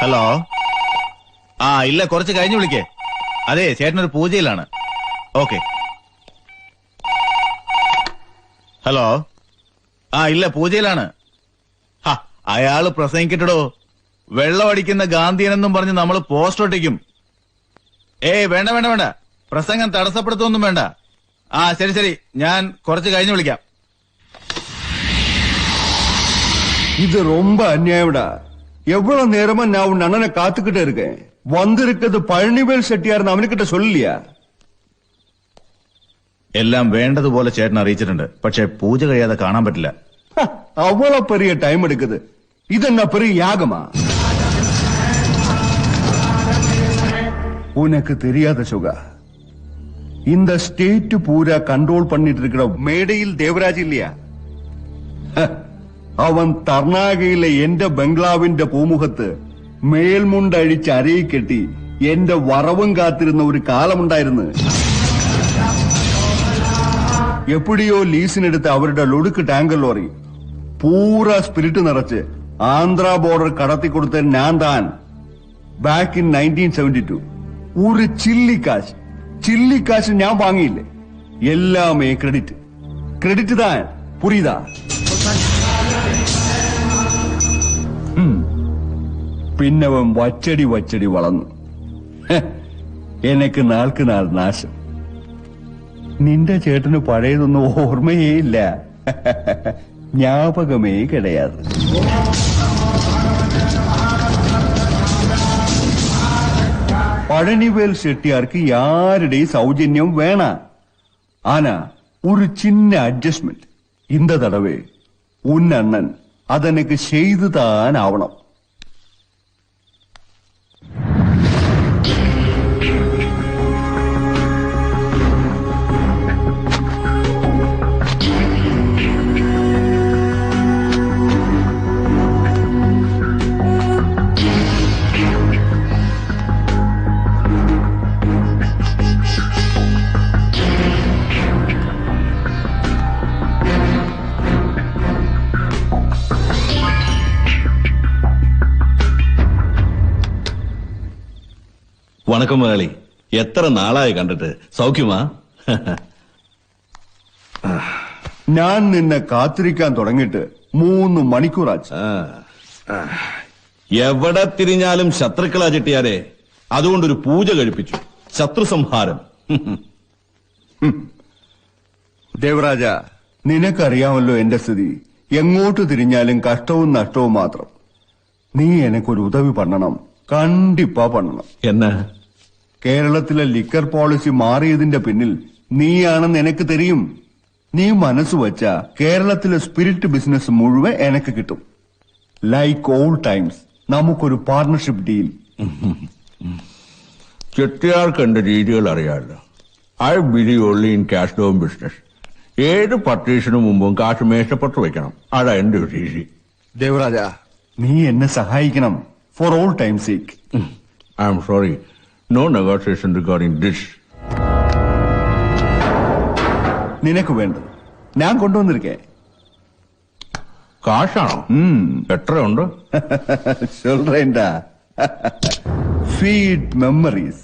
Hello. ഇല്ല, കുറച്ച് കഴിഞ്ഞ് വിളിക്കേ. അതെ, ചേട്ടനൊരു പൂജയിലാണ്. ഓക്കെ. ഹലോ. ഇല്ല, പൂജയിലാണ്. അയാള് പ്രസംഗിക്കട്ടോ. വെള്ളമടിക്കുന്ന ഗാന്ധിയനെന്നും പറഞ്ഞ് നമ്മൾ പോസ്റ്റർ ഒട്ടിക്കും. വേണ്ട വേണ്ട വേണ്ട, പ്രസംഗം തടസ്സപ്പെടുത്തൊന്നും വേണ്ട. ശരി ശരി, ഞാൻ കുറച്ച് കഴിഞ്ഞ് വിളിക്കാം. இது ரொம்ப அநியாயம்டா. எவ்வளவு நேரமா நான் உன் அண்ணனை காத்துக்கிட்டே இருக்கேன். வந்திருக்கிறது பழனிவேல் செட்டியார்னு அவனுக்கிட்ட சொல்லலையா? എല്ലാം വേണ്ടതുപോലെ ചേട്ടൻ അറിയിച്ചിട്ടുണ്ട്. പക്ഷെ പൂജ കഴിയാതെ കാണാൻ പറ്റില്ല. அவ்வளவு பெரிய டைம் எடுக்குது. இது என்ன பெரிய யாகமா? உனக்கு தெரியாத சுகா, இந்த ஸ்டேட் பூரா கண்ட்ரோல் பண்ணிட்டு இருக்கிற மேடையில் தேவராஜ் இல்லையா? അവൻ തർണാകയിലെ എന്റെ ബംഗ്ലാവിന്റെ പൂമുഖത്ത് മേൽമുണ്ടഴിച്ച് അരയിൽ കെട്ടി എന്റെ വറവും കാത്തിരുന്ന ഒരു കാലമുണ്ടായിരുന്നു. എപ്പോഴോ ലീസിനെടുത്ത് അവരുടെ ലൊടുക്ക് ടാങ്കർ ലോറി പൂരാ സ്പിരിറ്റ് നിറച്ച് ആന്ധ്ര ബോർഡർ കടത്തിക്കൊടുത്ത ഞാൻ താൻ. ബാക്ക് ഇൻ 1972 ഒരു ചില്ലിക്കാശ് ഞാൻ വാങ്ങിയില്ലേ. എല്ലാമേ ക്രെഡിറ്റ് താൻ. പുരിയുതാ? പിന്നവൻ വച്ചടി വളർന്നു. എനിക്ക് നാൾക്ക് നാൾ നാശം. നിന്റെ ചേട്ടന് പഴയതൊന്നും ഓർമ്മയേ ഇല്ല. ஞாபகமே கிடையாது. பழனிவேல் செட்டியாருக்கு யாருடைய சௌஜன்யம் வேணாம். ஆனா ஒரு சின்ன அட்ஜஸ்ட்மெண்ட் இந்த தடவை உன் அண்ணன் அதனுக்கு செய்துதான் ஆவணும். വണക്കം മുതലാളി, എത്ര നാളായി കണ്ടിട്ട്. സൗഖ്യമാ? ഞാൻ നിന്നെ കാത്തിരിക്കാൻ തുടങ്ങിയിട്ട് 3 മണിക്കൂറാച്ചു. എവിടെ തിരിഞ്ഞാലും ശത്രുക്കളാ ചെട്ടിയാരെ. അതുകൊണ്ടൊരു പൂജ കഴിപ്പിച്ചു. ശത്രു സംഹാരം. ദേവരാജ, നിനക്കറിയാമല്ലോ എന്റെ സ്ഥിതി. എങ്ങോട്ട് തിരിഞ്ഞാലും കഷ്ടവും നഷ്ടവും മാത്രം. നീ എനക്കൊരു ഉദവി പണ്ണണം. കണ്ടിപ്പാ പണ്ണണം. എന്നാ? കേരളത്തിലെ ലിക്കർ പോളിസി മാറിയതിന്റെ പിന്നിൽ നീയാണെന്ന് എനിക്ക് തെരിയും. നീ മനസ്സ് വച്ച കേരളത്തിലെ സ്പിരിറ്റ് ബിസിനസ് മുഴുവൻ എനക്ക് കിട്ടും. ലൈക്ക് ഓൾഡ് ടൈംസ് നമുക്കൊരു പാർട്ണർഷിപ്പ് ഡീൽ. ചെട്ടിയാർക്ക് എന്റെ രീതികൾ അറിയാമല്ലോ. I believe only in cash down business. ഏത് പർച്ചേസിനു മുമ്പും കാശ് മേശപ്പുറത്ത് വെക്കണം. അതാ എന്റെ ഒരു രീതി. ദേവരാജ, നീ എന്നെ സഹായിക്കണം. For all time sake. I am sorry, no negotiation regarding this. നിനക്ക് വേണ്ടത് ഞാൻ കൊണ്ടുവന്നിരിക്കേ. കാശാണോ? എത്രയുണ്ട്? சொல்றேன்டா. Feed memories.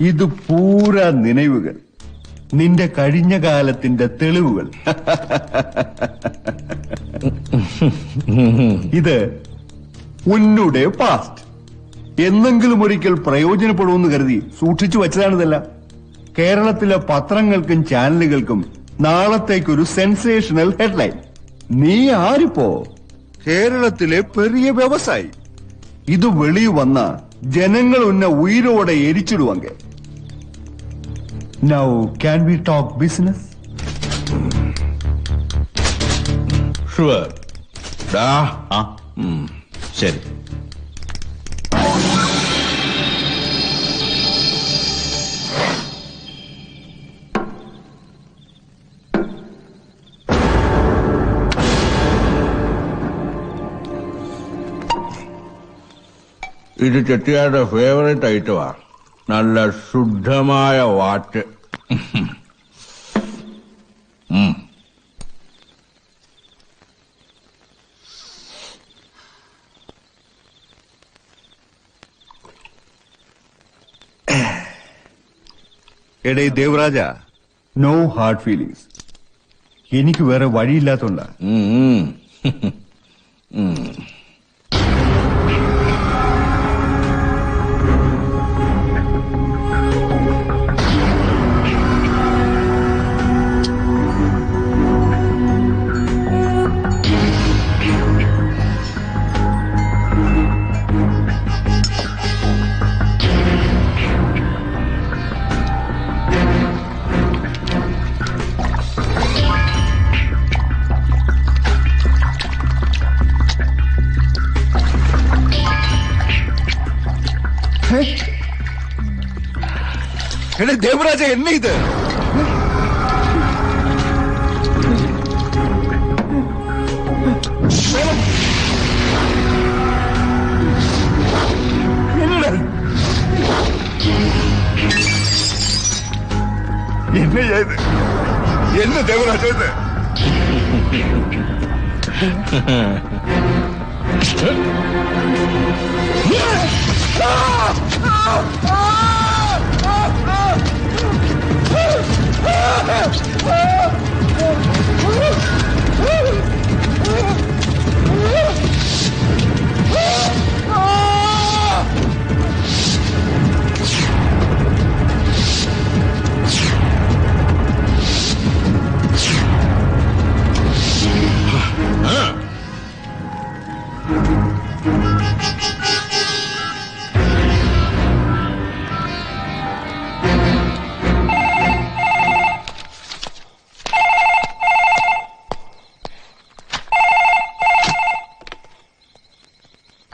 ഇത് പൂര നിனைവുകൾ, നിന്റെ കഴിഞ്ഞ കാലത്തിന്റെ തെളിവുകൾ. ഇത് ഉന്നുടെ പാസ്റ്റ്. എന്നെങ്കിലും ഒരിക്കൽ പ്രയോജനപ്പെടുമെന്ന് കരുതി സൂക്ഷിച്ചു വെച്ചതാണിതെല്ലാം. കേരളത്തിലെ പത്രങ്ങൾക്കും ചാനലുകൾക്കും നാളത്തേക്കൊരു സെൻസേഷണൽ ഹെഡ്ലൈൻ. നീ ആരിപ്പോ കേരളത്തിലെ പെരിയ വ്യവസായി. ഇത് വെളി വന്ന ജനങ്ങൾ ഉന്നെ ഉയരോടെ എരിച്ചിടുവാങ്ക. Now can we talk business? Sure. ഡാ ആ ശരി. ഇത് ചെട്ടിയാരുടെ ഫേവറേറ്റ് ഐറ്റമാ. നല്ല ശുദ്ധമായ വാറ്റ്. എടേ ദേവരാജ, നോ ഹാർഡ് ഫീലിങ്സ്. എനിക്ക് വേറെ വഴിയില്ലാത്തോണ്ടാ. എടേ ദേവരാജ, എന്നെ ഇത് എന്നെ ദേവരാജ ഇത്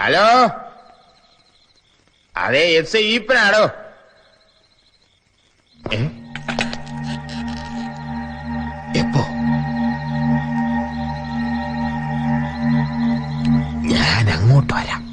ഹലോ, അതെ എസ് ഈപ്പനാടോ? എപ്പോ? ഞാൻ അങ്ങോട്ട് വരാം.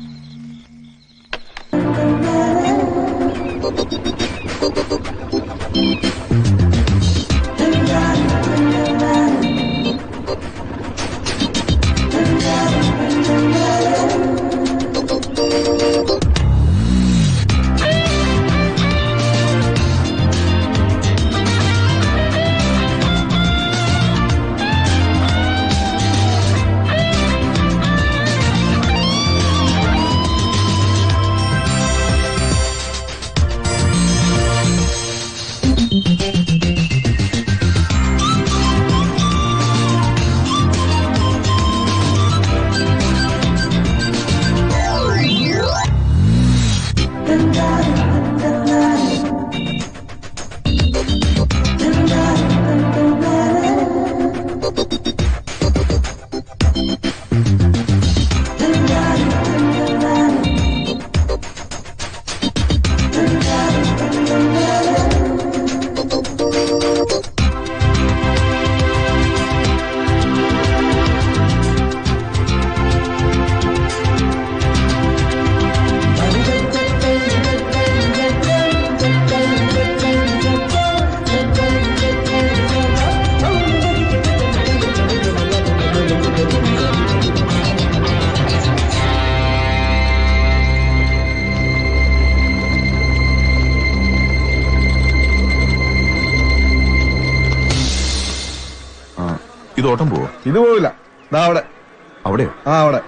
ഇത് ഓട്ടം പോവോ? ഇത് പോവില്ല. ദാ അവിടെ. അവിടെയോ? ആ അവിടെ.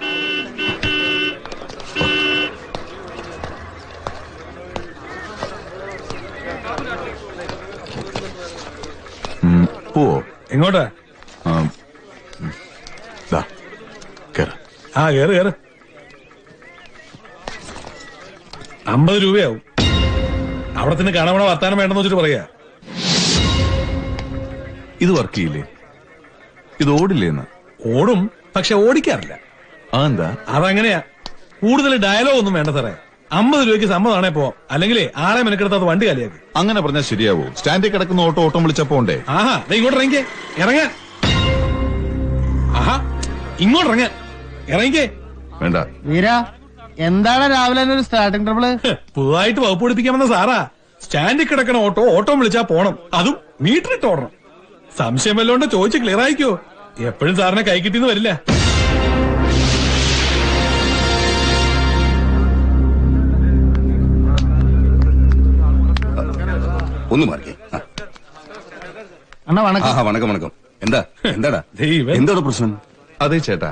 പോവോ? എങ്ങോട്ടാ? ദാ, കേറ്. ആ കേറ് കേറ്. 50 രൂപയാവും. അവിടെ തന്നെ കാണാൻ വർത്താനം വേണ്ടെന്ന് വെച്ചിട്ട് പറയാ. ഇത് വർക്ക് ചെയ്യില്ലേ? ഇത് ഓടില്ലേന്ന്? ഓടും, പക്ഷെ ഓടിക്കാറില്ല. അതെന്താ? അതങ്ങനെയാ. കൂടുതൽ ഡയലോഗ് ഒന്നും വേണ്ട സാറേ. 50 രൂപയ്ക്ക് സമ്മതമാണേ പോവാം. അല്ലെങ്കിലേ ആളെ മെനക്കെടുത്ത് അത് വണ്ടി കാലിയാക്കി. അങ്ങനെ പറഞ്ഞാൽ ശരിയാവോ? സ്റ്റാൻഡിൽ കിടക്കുന്ന ഓട്ടം വിളിച്ചപ്പോ ഉണ്ടേ. ആഹാ, ഇങ്ങോട്ട് ഇറങ്ങിക്കേ. ഇറങ്ങാൻ. ആഹാ, ഇങ്ങോട്ട് ഇറങ്ങാൻ. ഇറങ്ങിക്കേ. വേണ്ട. വീര, എന്താണ് രാവിലെ ഒരു സ്റ്റാർട്ടിംഗ് ട്രബിള്? പുതുതായിട്ട് വകുപ്പ് പഠിപ്പിക്കാമെന്ന സാറാ. സ്റ്റാൻഡിൽ കിടക്കണ ഓട്ടോ വിളിച്ചാ പോണം. അതും മീറ്റർ ഇട്ട് ഓടണം. സംശയം വല്ലോണ്ട് ചോദിച്ച് ക്ലിയർ ആയിക്കോ. എപ്പോഴും സാറിനെ കൈ കിട്ടിന്ന് വരില്ല. ഒന്ന് മാറിക്കേ. അണ്ണാ വണക്കം. വണക്കം വണക്കം. എന്താടാ ദൈവം. എന്താണ് പ്രശ്നം? അതെ ചേട്ടാ,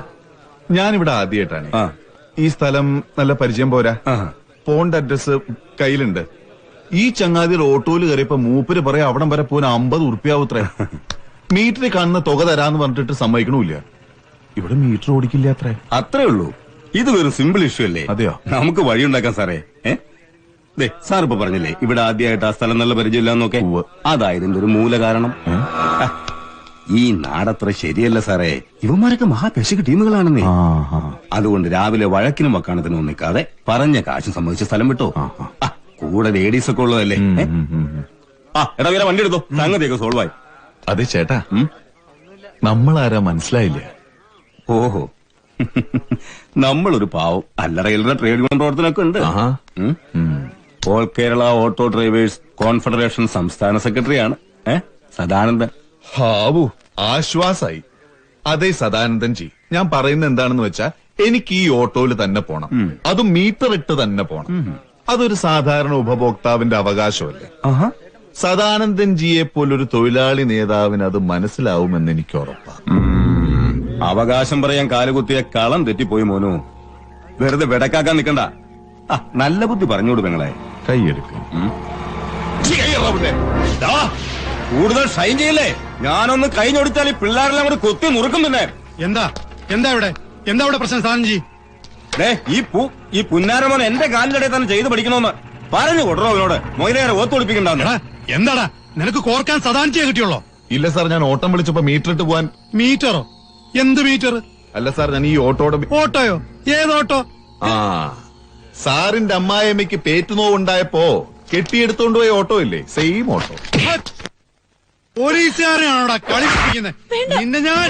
ഞാനിവിടെ ആദ്യമായിട്ടാണ്. ആ. ഈ സ്ഥലം നല്ല പരിചയം പോരാ. ആഹാ. ഫോണിന്റെ അഡ്രസ് കയ്യിലുണ്ട്. ഈ ചങ്ങാതിയിൽ ഓട്ടോയിൽ കയറിയപ്പോ മൂപ്പര് പറയാം അവിടം വരെ പോകാൻ 50 ഉറുപ്പ്യാവൂത്രേ. മീറ്ററിൽ കാണുന്ന തുക തരാന്ന് പറഞ്ഞിട്ട് സമ്മതിക്കണില്ല. ഇവിടെ മീറ്റർ ഓടിക്കില്ല അത്രേ. അത്രേ ഉള്ളൂ. ഇത് വെറും സിമ്പിൾ ഇഷ്യൂ അല്ലേ? അതെയോ? നമുക്ക് വഴിയുണ്ടാക്കാം സാറേ. സാർ ഇപ്പൊ പറഞ്ഞില്ലേ ഇവിടെ ആദ്യമായിട്ട് ആ സ്ഥലം നല്ല പരിചയമില്ലാന്നൊക്കെ. ഉവ്വ്. അതായത് ഒരു മൂല കാരണം. ഈ നാടത്ര ശരിയല്ല സാറേ. ഇവന്മാരൊക്കെ മഹാപെശക ടീമുകളാണെന്നേ. അതുകൊണ്ട് രാവിലെ വഴക്കിനും വക്കാണത്തിനും നിൽക്കാതെ പറഞ്ഞ കാശ് സംബന്ധിച്ച സ്ഥലം വിട്ടോ. കൂടെ ലേഡീസ് ഒക്കെ ഉള്ളതല്ലേ. എടാ വീര വണ്ടി എടുത്തോ, സംഗതിയൊക്കെ സോൾവ് ആയി. അതെ ചേട്ടാ, നമ്മളാരാ മനസ്സിലായില്ല. ഓഹോ, നമ്മളൊരു പാവം അല്ലറ ഇല്ലറ ട്രേഡ് യൂണിയൻ പ്രവർത്തനമൊക്കെ ഉണ്ട്. All Kerala auto drivers confederation സംസ്ഥാന സെക്രട്ടറിയാണ് സദാനന്ദൻ. ഹാവു, ആശ്വാസായി. അതെ സദാനന്ദൻ ജി, ഞാൻ പറയുന്നത് എന്താണെന്ന് വെച്ചാ എനിക്ക് ഈ ഓട്ടോയിൽ തന്നെ പോണം. അതും മീറ്റർ ഇട്ട് തന്നെ പോണം. അതൊരു സാധാരണ ഉപഭോക്താവിന്റെ അവകാശമല്ലേ. സദാനന്ദൻ ജിയെ പോലൊരു തൊഴിലാളി നേതാവിന് അത് മനസ്സിലാവുമെന്ന് എനിക്ക് ഉറപ്പാണ്. അവകാശം പറയാൻ കാലുകുത്തിയ കളം തെറ്റിപ്പോയി മോനു. വെറുതെ വെടക്കാക്കാൻ നിക്കണ്ട. നല്ല ബുദ്ധി പറഞ്ഞോട് പെങ്ങളെ. കൈയെടുക്കും. കൂടുതൽ ഷൈൻ ചെയ്യില്ലേ. ഞാനൊന്ന് കഴിഞ്ഞൊടിച്ചാൽ ഈ പിള്ളേരെല്ലാം കൂടെ കൊത്തി നുറുക്കും. പിന്നെ എന്താ ഇവിടെ പ്രശ്നം സാധനം? ഈ പുന്നാരമോൻ എന്റെ കാലിനിടെ തന്നെ ചെയ്ത് പഠിക്കണമെന്ന് പറഞ്ഞു കൊടുറോ അവനോട്. മൊയിലേറെ ഓത്തൊളിപ്പിക്കണ്ട. എന്താടാ നിനക്ക് കോർക്കാൻ സദാനിച്ചേ കിട്ടിയുള്ളോ? ഇല്ല സാർ, ഞാൻ ഓട്ടം വിളിച്ചപ്പോ മീറ്റർ ഇട്ട് പോവാൻ. മീറ്ററോ? എന്ത് മീറ്റർ? അല്ല സാർ, ഞാൻ ഈ ഓട്ടോയുടെ ഓട്ടോയോ? ഏതോട്ടോ? സാറിന്റെ അമ്മായിയമ്മയ്ക്ക് പേറ്റുനോവുണ്ടായപ്പോ കെട്ടിയെടുത്തോണ്ട് പോയ ഓട്ടോ ഇല്ലേ, സെയിം ഓട്ടോ. പോലീസുകാരെയാണോടാ കളിപ്പിക്കുന്നത്? നിന്നെ ഞാൻ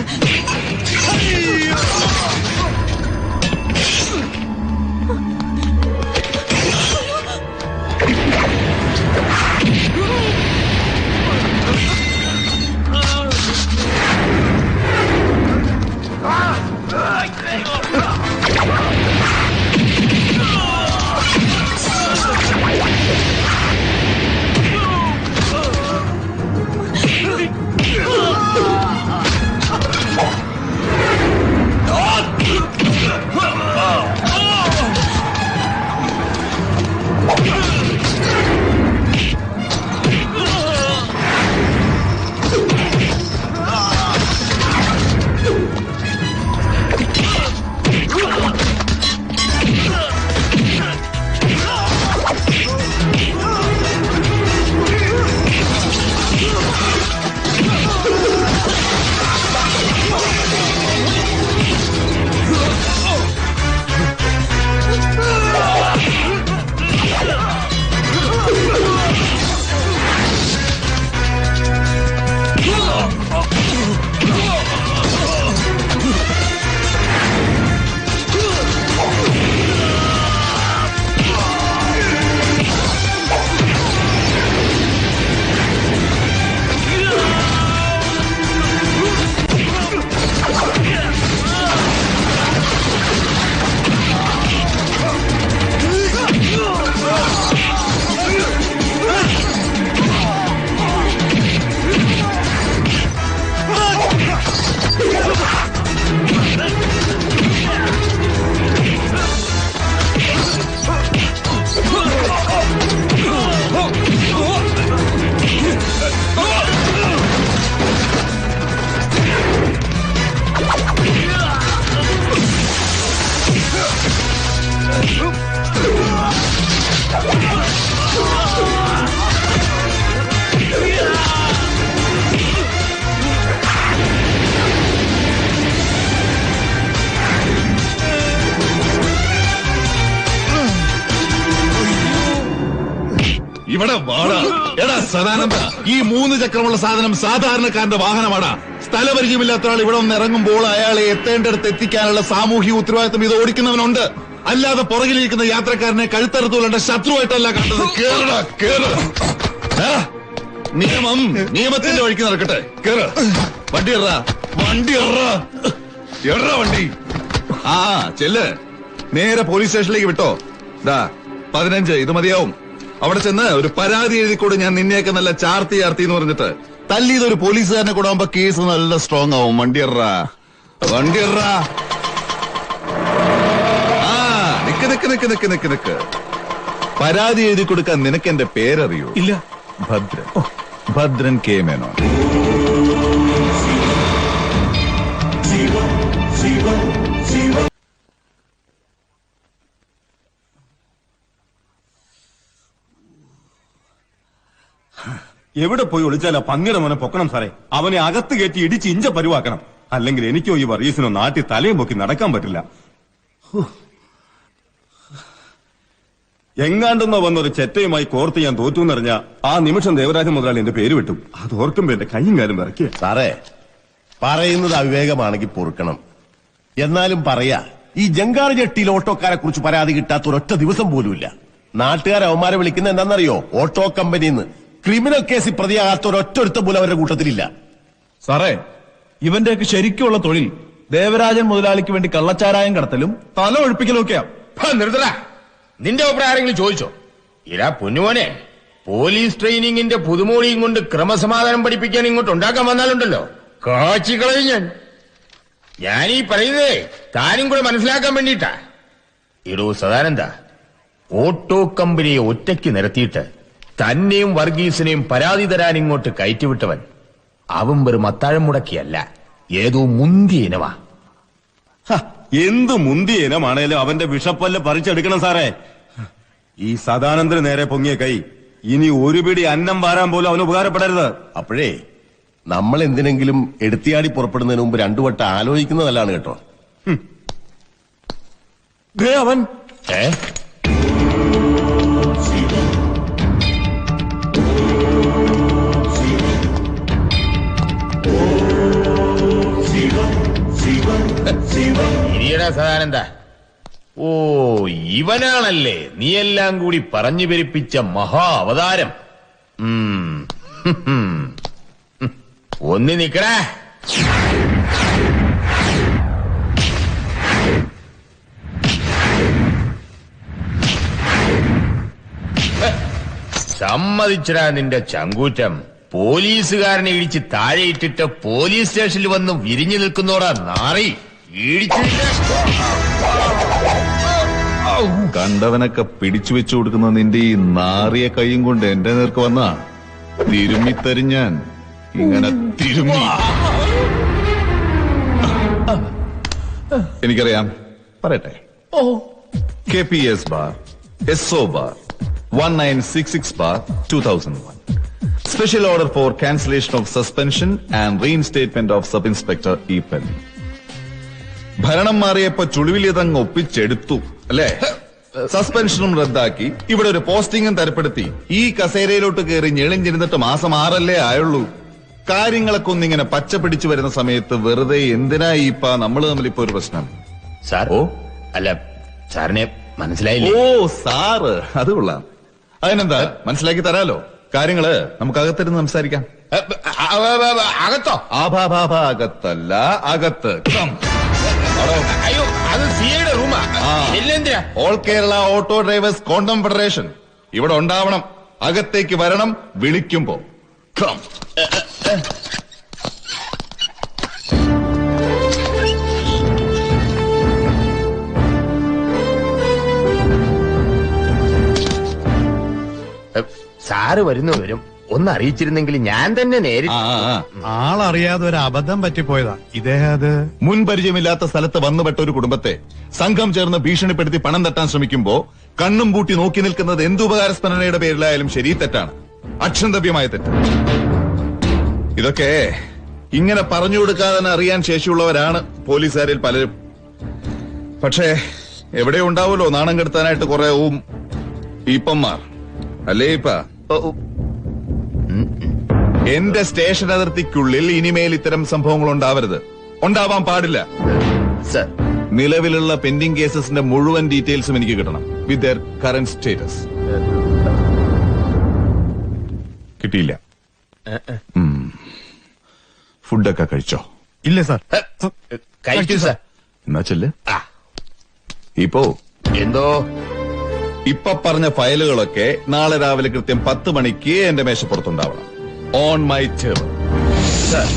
ഇവിടെ വാടാ. എടാ സദാനന്ദ, ഈ 3 ചക്രമുള്ള സാധനം സാധാരണക്കാരന്റെ വാഹനമാടാ. സ്ഥലപരിചയമില്ലാത്ത ഒരാൾ ഇവിടെ ഒന്ന് ഇറങ്ങുമ്പോൾ അയാളെ എത്തേണ്ടടുത്ത് എത്തിക്കാനുള്ള സാമൂഹിക ഉത്തരവാദിത്വം ഇത് ഓടിക്കുന്നവനുണ്ട്. അല്ലാതെ പുറകിലിരിക്കുന്ന യാത്രക്കാരനെ കഴുത്തറുത്തുകൊള്ള ശത്രുവായിട്ടല്ല കണ്ടത്. കേറടാ, കേറ്. നിയമം നിയമത്തിന്റെ വഴിക്ക് നടക്കട്ടെ. കേറ്. വണ്ടി എറാ, വണ്ടി എറാ, എറാ വണ്ടി. ആ ചെല്ല്, നേരെ പോലീസ് സ്റ്റേഷനിലേക്ക് വിട്ടോ. 15 ഇത് മതിയാവും. അവിടെ ചെന്ന് ഒരു പരാതി എഴുതിക്കൂടെ, ഞാൻ നിന്നെയൊക്കെ നല്ല ചാർത്തി എന്ന് പറഞ്ഞിട്ട്. തല്ലിയതൊരു പോലീസുകാരനെ കൂടെ ആവുമ്പോ കേസ് നല്ല സ്ട്രോങ് ആവും. വണ്ടി എറാ, വണ്ടി എറാ. ആ നിക്ക് നിക്ക് നിക്ക് നിക്ക് നിക്ക് നിക്ക്. പരാതി എഴുതി കൊടുക്കാൻ നിനക്ക് എന്റെ പേരറിയോ? ഇല്ല. ഭദ്രൻ, ഭദ്രൻ കെ മേനോൻ. എവിടെ പോയി ഒളിച്ചാലാ പന്നിയുടെ മോനെ പൊക്കണം സാറേ. അവനെ അകത്ത് കയറ്റി ഇടിച്ച് ഇഞ്ച പരുവാക്കണം. അല്ലെങ്കിൽ എനിക്കോ ഈ വർഗീസിനോ നാട്ടിൽ തലയും പൊക്കി നടക്കാൻ പറ്റില്ല. എങ്ങാണ്ടെന്നോ വന്നൊരു ചെറ്റയുമായി കോർത്ത് ഞാൻ തോറ്റു എന്നറിഞ്ഞ ആ നിമിഷം ദേവരാജ മുതലാളി എന്റെ പേര് വിട്ടു. അത് ഓർക്കുമ്പോ എന്റെ കൈയും കാലും വിറക്കിയ. സാറേ, പറയുന്നത് അവിവേകമാണെങ്കിൽ പൊറുക്കണം. എന്നാലും പറയാ, ഈ ജങ്കാർ ജെട്ടിയിൽ ഓട്ടോക്കാരെ കുറിച്ച് പരാതി കിട്ടാത്ത ഒരൊറ്റ ദിവസം പോലുമില്ല. നാട്ടുകാർ അവന്മാരെ വിളിക്കുന്ന എന്താണെന്നറിയോ? ഓട്ടോ കമ്പനിന്ന്. ക്രിമിനൽ കേസിൽ പ്രതിയാകാത്ത ഒരൊറ്റ പോലും അവരുടെ കൂട്ടത്തിലില്ല. സാറേ, ഇവന്റെയൊക്കെ ശരിക്കുള്ള തൊഴിൽ ദേവരാജൻ മുതലാളിക്ക് വേണ്ടി കള്ളച്ചാരായം കടത്തലും തല ഒഴിപ്പിക്കലും ഒക്കെയാ. നിർത്തല. നിന്റെ അഭിപ്രായം ആരെങ്കിലും ചോദിച്ചോ? ഇരാ പൊന്നുമോനെ, പോലീസ് ട്രെയിനിങ്ങിന്റെ പുതുമോളിയും കൊണ്ട് ക്രമസമാധാനം പഠിപ്പിക്കാൻ ഇങ്ങോട്ട് ഉണ്ടാക്കാൻ വന്നാലുണ്ടല്ലോ, കാച്ചിക്കളയും ഞാനീ പറയുന്നതേ താനും കൂടെ മനസ്സിലാക്കാൻ വേണ്ടിട്ടാ. ഇടൂ സദാനന്ദ, ഓട്ടോ കമ്പനിയെ ഒറ്റയ്ക്ക് നിരത്തിയിട്ട് തന്നെയും വർഗീസിനെയും പരാതി തരാൻ ഇങ്ങോട്ട് കയറ്റിവിട്ടവൻ അവൻ വെറും അത്താഴം മുടക്കിയല്ല, ഏതോ മുന്തിയ ഇനവാ. എന്ത് മുന്തിയ ഇനമാണേലും അവന്റെ വിഷപ്പല്ല് പറിച്ചെടുക്കണം സാറേ. ഈ സദാനന്ദന് നേരെ പൊങ്ങിയ കൈ ഇനി ഒരു പിടി അന്നം വാരാൻ പോലും അവന് ഉപകാരപ്പെടരുത്. അപ്പോഴേ നമ്മൾ എന്തിനെങ്കിലും എടുത്തിയാടി പുറപ്പെടുന്നതിന് മുമ്പ് 2 വട്ടം ആലോചിക്കുന്നത് നല്ലതാണ് കേട്ടോ. അവൻ ഇനിയടാ സദാനന്ദ, ഓ ഇവനാണല്ലേ നീയെല്ലാം കൂടി പറഞ്ഞു പെരുപ്പിച്ച മഹാ അവതാരം. ഒന്ന് നിക്കടാ. സമ്മതിച്ചടാ നിന്റെ ചങ്കൂറ്റം. പോലീസുകാരനെ ഇടിച്ച് താഴെയിട്ടിട്ട് പോലീസ് സ്റ്റേഷനിൽ വന്ന് വിരിഞ്ഞു നിൽക്കുന്നോടാ നാറി. കണ്ടവനൊക്കെ പിടിച്ചു വെച്ചു കൊടുക്കുന്ന നിന്റെ ഈ നാറിയ കൈയും കൊണ്ട് എന്റെ നേർക്ക് വന്നാ തിരുമ്മിത്തരിഞ്ഞാൻ. ഇങ്ങനെ തിരുമ്മി. എനിക്കറിയാം, പറയട്ടെ. KPS bar SO bar 1966 bar 2001. Special order for cancellation of suspension and reinstatement of Sub-Inspector E. Penn. ഭരണം മാറിയപ്പോ ചുളിവിലിതങ്ങ് ഒപ്പിച്ചെടുത്തു അല്ലേ? സസ്പെൻഷനും റദ്ദാക്കി ഇവിടെ ഒരു പോസ്റ്റിംഗും തരപ്പെടുത്തി ഈ കസേരയിലോട്ട് കയറി ഞെളിഞ്ഞിരുന്നിട്ട് മാസം 6 ആയുള്ളൂ. കാര്യങ്ങളൊക്കെ ഒന്നിങ്ങനെ പച്ച പിടിച്ചു വരുന്ന സമയത്ത് വെറുതെ എന്തിനാ ഇപ്പൊ നമ്മള് തമ്മിലിപ്പോ ഒരു പ്രശ്നം? സാർ, ഓ അല്ല സാറിനെ മനസ്സിലായില്ലേ? ഓ സാറ്, അത് കൊള്ളാം. അതിനെന്താ, മനസ്സിലാക്കി തരാലോ. കാര്യങ്ങള് നമുക്ക് അകത്തിരുന്ന് സംസാരിക്കാം. അകത്തോ? അകത്തല്ല, അകത്ത്. അയ്യോ, അത് സിഐയുടെ റൂമാ. എന്തിനാ? All Kerala auto drivers confederation ഇവിടെ ഉണ്ടാവണം. അകത്തേക്ക് വരണം വിളിക്കുമ്പോ. സാറ് വരുന്നവരും ഒന്ന് അറിയിച്ചിരുന്നെങ്കിൽ ഞാൻ തന്നെ നേരിട്ട്. ആളറിയാതെ ഒരു അബദ്ധം പറ്റിപ്പോയതാ. ഇദ്ദേഹം അത് മുൻപരിചയമില്ലാത്ത സ്ഥലത്ത് വന്നുപെട്ട ഒരു കുടുംബത്തെ സംഘം ചേർന്ന് ഭീഷണിപ്പെടുത്തി പണം തട്ടാൻ ശ്രമിക്കുമ്പോ കണ്ണും പൂട്ടി നോക്കി നിൽക്കുന്നത് എന്തുപകാരസ്മരണയുടെ പേരിലായാലും ശരി, തെറ്റാണ്. അക്ഷന്തവ്യമായ തെറ്റ്. ഇതൊക്കെ ഇങ്ങനെ പറഞ്ഞു കൊടുക്കാതെ തന്നെ അറിയാൻ ശേഷിയുള്ളവരാണ് പോലീസുകാരിൽ പലരും. പക്ഷേ എവിടെ ഉണ്ടാവുമല്ലോ നാണം കെടുത്താനായിട്ട് കുറെ ഈപ്പന്മാർ, അല്ലേ ഇപ്പ? എന്റെ സ്റ്റേഷൻ അതിർത്തിക്കുള്ളിൽ ഇനിമേൽ ഇത്തരം സംഭവങ്ങൾ ഉണ്ടാവരുത്, ഉണ്ടാവാൻ പാടില്ല. സർ, നിലവിലുള്ള പെൻഡിംഗ് കേസസിന്റെ മുഴുവൻ ഡീറ്റെയിൽസും എനിക്ക് കിട്ടണം, വിത്ത് ദർ കറന്റ് സ്റ്റേറ്റസ്. കിട്ടിയില്ല. ഫുഡൊക്കെ കഴിച്ചോ? ഇല്ല സാർ. കഴിച്ചു സർ. എന്നാ ചെല്ല്. ആ, ഇപ്പോ എന്തോ ഇപ്പൊ പറഞ്ഞ ഫയലുകളൊക്കെ നാളെ രാവിലെ കൃത്യം 10 മണിക്ക് എന്റെ മേശപ്പുറത്തുണ്ടാവണം. On my table. സർ.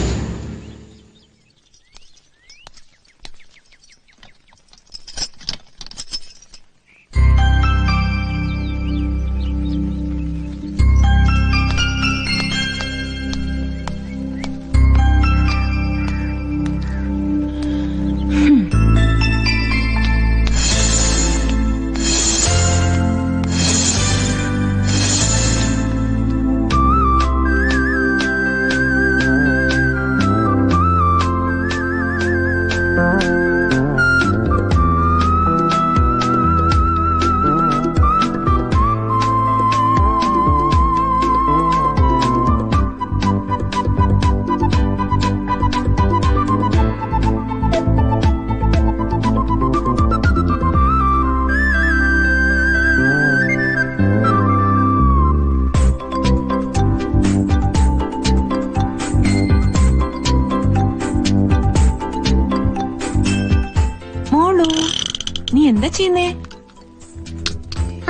നീ എന്താ ചെയ്യുന്നേ?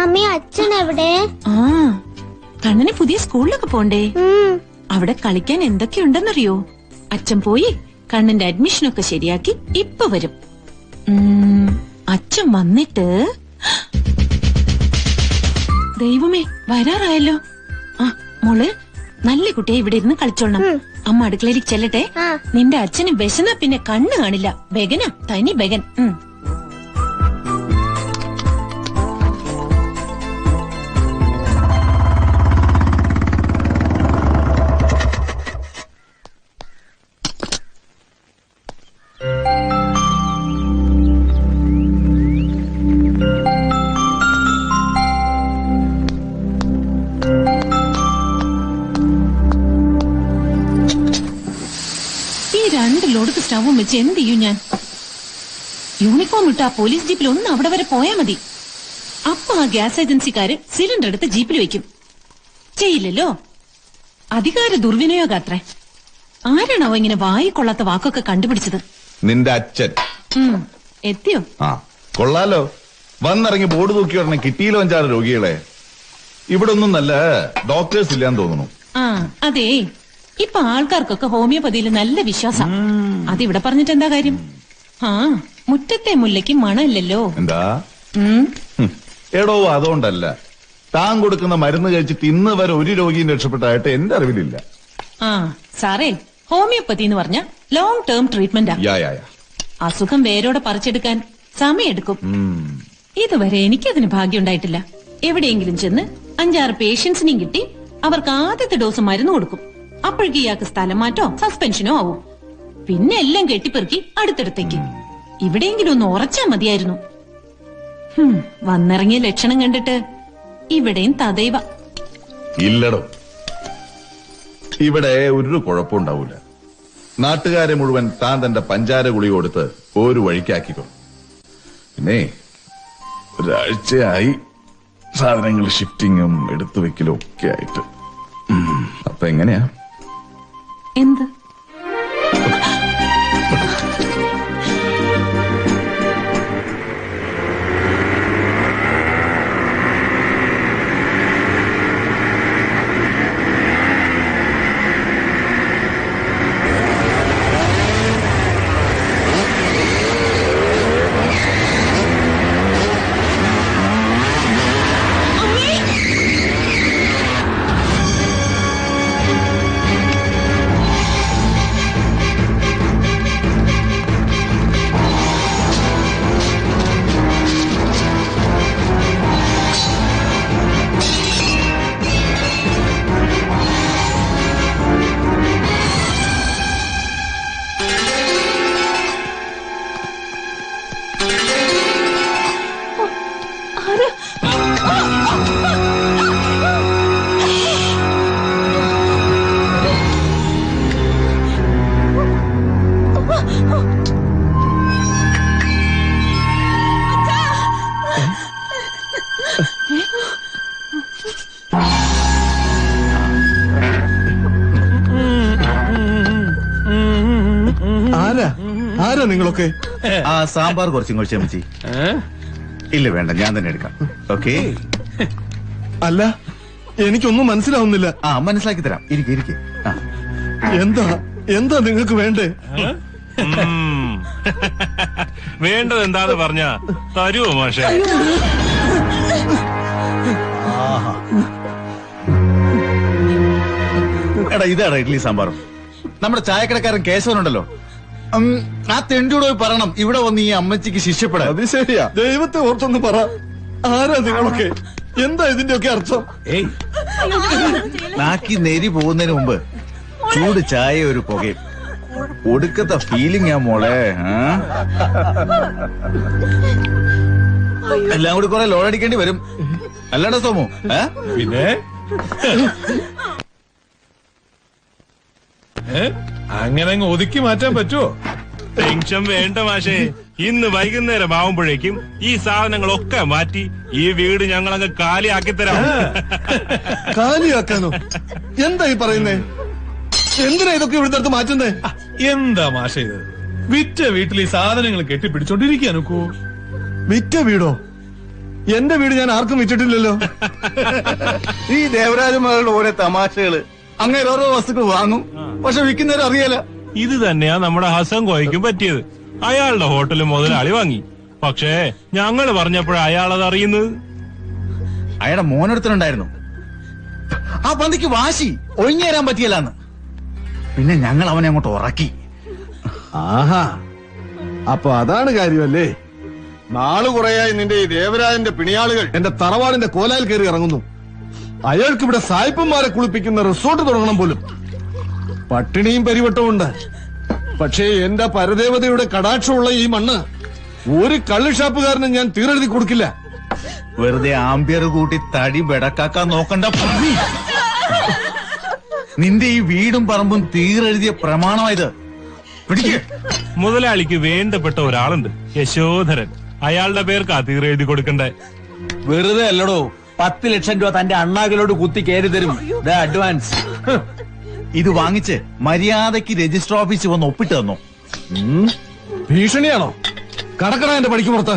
അമ്മ, അച്ഛൻ എവിടെ? ആ, കണ്ണന് പുതിയ സ്കൂളിലൊക്കെ പോണ്ടേ? അവിടെ കളിക്കാൻ എന്തൊക്കെയുണ്ടെന്നറിയോ? അച്ഛൻ പോയി കണ്ണന്റെ അഡ്മിഷനൊക്കെ ശരിയാക്കി ഇപ്പൊ വരും. അച്ഛൻ വന്നിട്ട് ദൈവമേ വരാറായല്ലോ. ആ മോള് നല്ല കുട്ടിയെ ഇവിടെ ഇരുന്ന് കളിച്ചോളണം. അമ്മ അടുക്കളയിലേക്ക് ചെല്ലട്ടെ. നിന്റെ അച്ഛന് വിശന്നാ പിന്നെ കണ്ണ് കാണില്ല. ബെഗനാ, തനി ബെഗൻ. ലോഡത്ത് സ്റ്റവും വെച്ച് എന്ത് ചെയ്യും ഞാൻ? യൂണിഫോം ഇട്ട് ആ പോലീസ് ജീപ്പിൽ ഒന്ന് അവിടെ വരെ പോയാ മതി. അപ്പൊ ആ ഗ്യാസ് ഏജൻസിക്കാര് സിലിണ്ടർ എടുത്ത് ജീപ്പിൽ വെക്കും. ചെയ്യില്ലല്ലോ. അധികാര ദുർവിനിയോഗാത്രേ. ആരാണോ ഇങ്ങനെ വായിക്കൊള്ളാത്ത വാക്കൊക്കെ കണ്ടുപിടിച്ചത്? നിന്റെ അച്ഛൻ. എത്തിയോ? ആ കൊള്ളാലോ. വന്നിറങ്ങി ബോർഡ് തൂക്കി ഉടനെ കിട്ടിയില്ലോ 5-6 രോഗികളെ. ഇവിടെ ഒന്നും നല്ല ഡോക്ടേഴ്സ് ഇല്ലാന്ന് തോന്നുന്നു. ആ അതേ, ഇപ്പൊ ആൾക്കാർക്കൊക്കെ ഹോമിയോപ്പതിയിൽ നല്ല വിശ്വാസം. അതിവിടെ പറഞ്ഞിട്ട് എന്താ കാര്യം? ആ മുറ്റത്തെ മുല്ലയ്ക്ക് മണമില്ലല്ലോ. എന്താ? എടോ അതുകൊണ്ടല്ല, താൻ കൊടുക്കുന്ന മരുന്ന് കഴിച്ചിട്ട് ഇന്ന് വരെ ഒരു രോഗിയും രക്ഷപ്പെട്ടായിട്ട് എന്റെ അറിവിലില്ല. ആ സാറേ, ഹോമിയോപ്പതി എന്ന് പറഞ്ഞ ലോങ് ടേം ട്രീറ്റ്മെന്റാ. അസുഖം വേരോടെ പറിച്ചെടുക്കാൻ സമയെടുക്കും. ഇതുവരെ എനിക്കതിന് ഭാഗ്യം ഉണ്ടായിട്ടില്ല. എവിടെയെങ്കിലും ചെന്ന് 5-6 പേഷ്യൻസിനെയും കിട്ടി അവർക്ക് ആദ്യത്തെ ഡോസ് മരുന്ന് കൊടുക്കും. അപ്പോഴേക്ക് ഇയാൾക്ക് സ്ഥലം മാറ്റോ സസ്പെൻഷനോ ആവും. പിന്നെ എല്ലാം കെട്ടിപ്പെറുക്കി അടുത്തടുത്തേക്ക്. ഇവിടെയെങ്കിലും ഒന്ന് ഉറച്ചാ മതിയായിരുന്നു. വന്നിറങ്ങിയ ലക്ഷണം കണ്ടിട്ട് ഇവിടെയും തദൈവ. ഇല്ലടോ, ഇവിടെ ഒരു കുഴപ്പമുണ്ടാവൂല. നാട്ടുകാരെ മുഴുവൻ താൻ തന്റെ പഞ്ചാര ഗുളിക കൊടുത്ത് ഒരു വഴിക്കാക്കിക്കോ. പിന്നെ ഒരാഴ്ചയായി സാധനങ്ങൾ ഷിഫ്റ്റിങ്ങും എടുത്തു വെക്കലും ഒക്കെ ആയിട്ട്. അപ്പൊ എങ്ങനെയാ? എന്ത്? ആരാ നിങ്ങളൊക്കെ? ആ സാമ്പാർ കുറച്ചും കൂടി ക്ഷമിച്ചി. ഇല്ല വേണ്ട, ഞാൻ തന്നെ എടുക്കാം. ഓക്കെ. അല്ല, എനിക്കൊന്നും മനസ്സിലാവുന്നില്ല. ആ മനസ്സിലാക്കി തരാം. ഇരിക്കെ. എന്താ നിങ്ങൾക്ക് വേണ്ടേ? വേണ്ടത് എന്താന്ന് പറഞ്ഞ തരുവോ മാഷെ? എടാ ഇതാടാ ഇഡ്ലി സാമ്പാറും. നമ്മുടെ ചായക്കടക്കാരൻ കേശവനുണ്ടല്ലോ, ആ തെണ്ടിയോട് പോയി പറയണം ഇവിടെ വന്ന് ഈ അമ്മച്ചിക്ക് ശിക്ഷപ്പെടാം. അത് ശരിയാ. ദൈവത്തെ ഓർത്തൊന്ന് പറ, ആരാ നിങ്ങളൊക്കെ? എന്താ ഇതിന്റെയൊക്കെ അർത്ഥം? നാക്കി നെരി പോകുന്നതിന് മുമ്പ് ചൂട് ചായ ഒരു പുകയും ഒടുക്കത്തെ ഫീലിംഗ് ആ മോളെ. എല്ലാം കൂടി കുറെ ലോഡടിക്കേണ്ടി വരും, അല്ലാണ്ട സോമു? പിന്നെ അങ്ങനെ അങ്ങ് ഒതുക്കി മാറ്റാൻ പറ്റുമോ? ടെൻഷൻ വേണ്ട മാഷേ. ഇന്ന് വൈകുന്നേരം ആവുമ്പോഴേക്കും ഈ സാധനങ്ങളൊക്കെ മാറ്റി ഈ വീട് ഞങ്ങൾ അങ്ങ് കാലിയാക്കി തരാം. കാലിയാക്കാനോ? എന്താ ഈ പറയുന്നേ? എന്തിനാ ഇതൊക്കെ ഇവിടുത്തെ അടുത്ത് മാറ്റുന്നേ? എന്താ മാഷ ഇത്? വിറ്റ വീട്ടിൽ ഈ സാധനങ്ങൾ കെട്ടിപ്പിടിച്ചോണ്ടിരിക്കാനൊക്കോ? വിറ്റ വീടോ? എന്റെ വീട് ഞാൻ ആർക്കും വിറ്റിട്ടില്ലല്ലോ. ഈ ദേവരാജന്മാരുടെ ഓരോ തമാശകള്. അങ്ങനെ ഓരോ വസ്തുക്കൾ വാങ്ങും, പക്ഷെ വിൽക്കുന്നവരും അറിയാല. ഇത് തന്നെയാ നമ്മുടെ ഹസൻ കോയ്ക്കും പറ്റിയത്. അയാളുടെ ഹോട്ടൽ മുതലാളി വാങ്ങി, പക്ഷേ ഞങ്ങൾ പറഞ്ഞപ്പോഴാണ് അയാളത് അറിയുന്നത്. അയാളുടെ മോനൊരുത്തനുണ്ടായിരുന്നു, ആ പന്തിക്ക് വാശി ഒഴിഞ്ഞു തരാൻ പറ്റിയല്ലാന്ന്. പിന്നെ ഞങ്ങൾ അവനെ അങ്ങോട്ട് ഉറക്കി. ആഹാ, അപ്പൊ അതാണ് കാര്യമല്ലേ? നാള് കുറയായി നിന്റെ ഈ ദേവരാജന്റെ പിണിയാളുകൾ എന്റെ തറവാടിന്റെ കോലായിൽ കയറി ഇറങ്ങുന്നു. അയാൾക്ക് ഇവിടെ സായിപ്പന്മാരെ കുളിപ്പിക്കുന്ന റിസോർട്ട് തുടങ്ങണം പോലും. പട്ടിണിയും പരിവട്ടവും ഉണ്ട്, പക്ഷേ എന്റെ പരദേവതയുടെ കടാക്ഷമുള്ള ഈ മണ്ണ് ഒരു കള്ളുഷാപ്പുകാരനും ഞാൻ തീരെഴുതി കൊടുക്കില്ല. വെറുതെ ആംബിയർ കൂട്ടി തടി ബെടക്കാക്കാൻ നോക്കണ്ട. നിന്റെ ഈ വീടും പറമ്പും തീരെഴുതിയ പ്രമാണമായത്. മുതലാളിക്ക് വേണ്ടപ്പെട്ട ഒരാളുണ്ട്, യശോധരൻ. അയാളുടെ പേർക്കാ തീരെഴുതി കൊടുക്കണ്ടേ. വെറുതെ അല്ലടോ, 10 ലക്ഷം രൂപ തന്റെ അണ്ണാകിലോട് കുത്തി കയറി തരും അഡ്വാൻസ്. ഇത് വാങ്ങിച്ച് മര്യാദയ്ക്ക് രജിസ്റ്റർ ഓഫീസിൽ വന്ന് ഒപ്പിട്ട് തന്നോ. ഭീഷണിയാണോ? കടക്കട എന്റെ പടിക്ക് പുറത്ത്.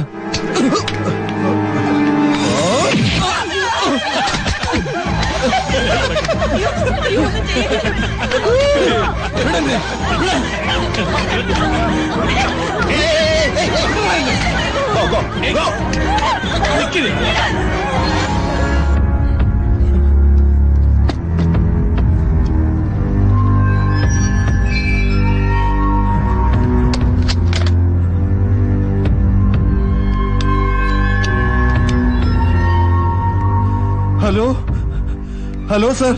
ഹലോ സർ,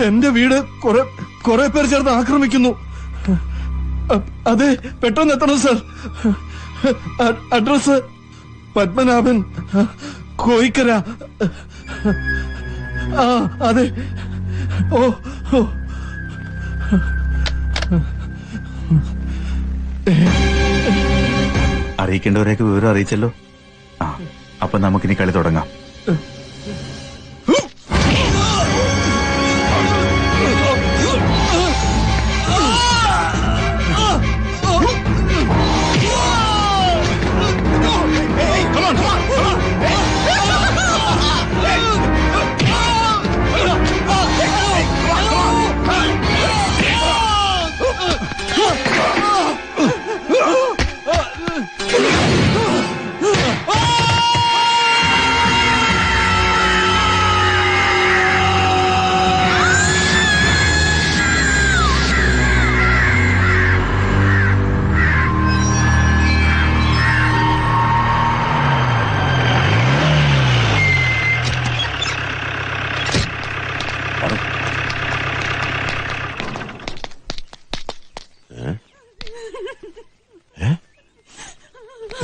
എന്റെ വീട് കുറെ പേർ ചേർന്ന് ആക്രമിക്കുന്നു. അതെ, പെട്ടെന്ന് എത്തണം സർ. അഡ്രസ് പത്മനാഭൻ, കോയിക്കര. ആ അതെ. ഓ അറിയിക്കേണ്ടവരെയൊക്കെ വിവരം അറിയിച്ചല്ലോ. അപ്പൊ നമുക്കിനി കളി തുടങ്ങാം.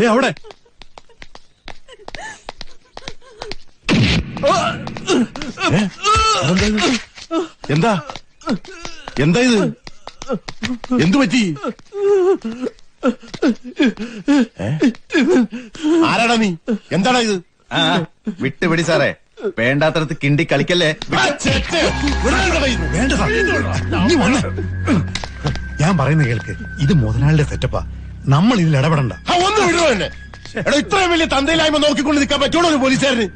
അവിടെ എന്താ എന്താ ഇത്? എന്തു പറ്റി? ആരാടാ നീ? എന്താടാ ഇത്? വിട്ടുപിടി സാറേ, വേണ്ടാത്തടത്ത് കിണ്ടി കളിക്കല്ലേ. ഞാൻ പറയുന്ന കേൾക്ക്, ഇത് മുതലാളിയുടെ സെറ്റപ്പാ, നമ്മൾ ഇതിൽ ഇടപെടണ്ട. ഒന്ന് വിടുവോ എന്നെ? എടാ, ഇത്രയും വലിയ തന്തയിലായ്മ നോക്കിക്കൊണ്ട് നിൽക്കാൻ പറ്റുള്ളൂ ഒരു പോലീസുകാരന്?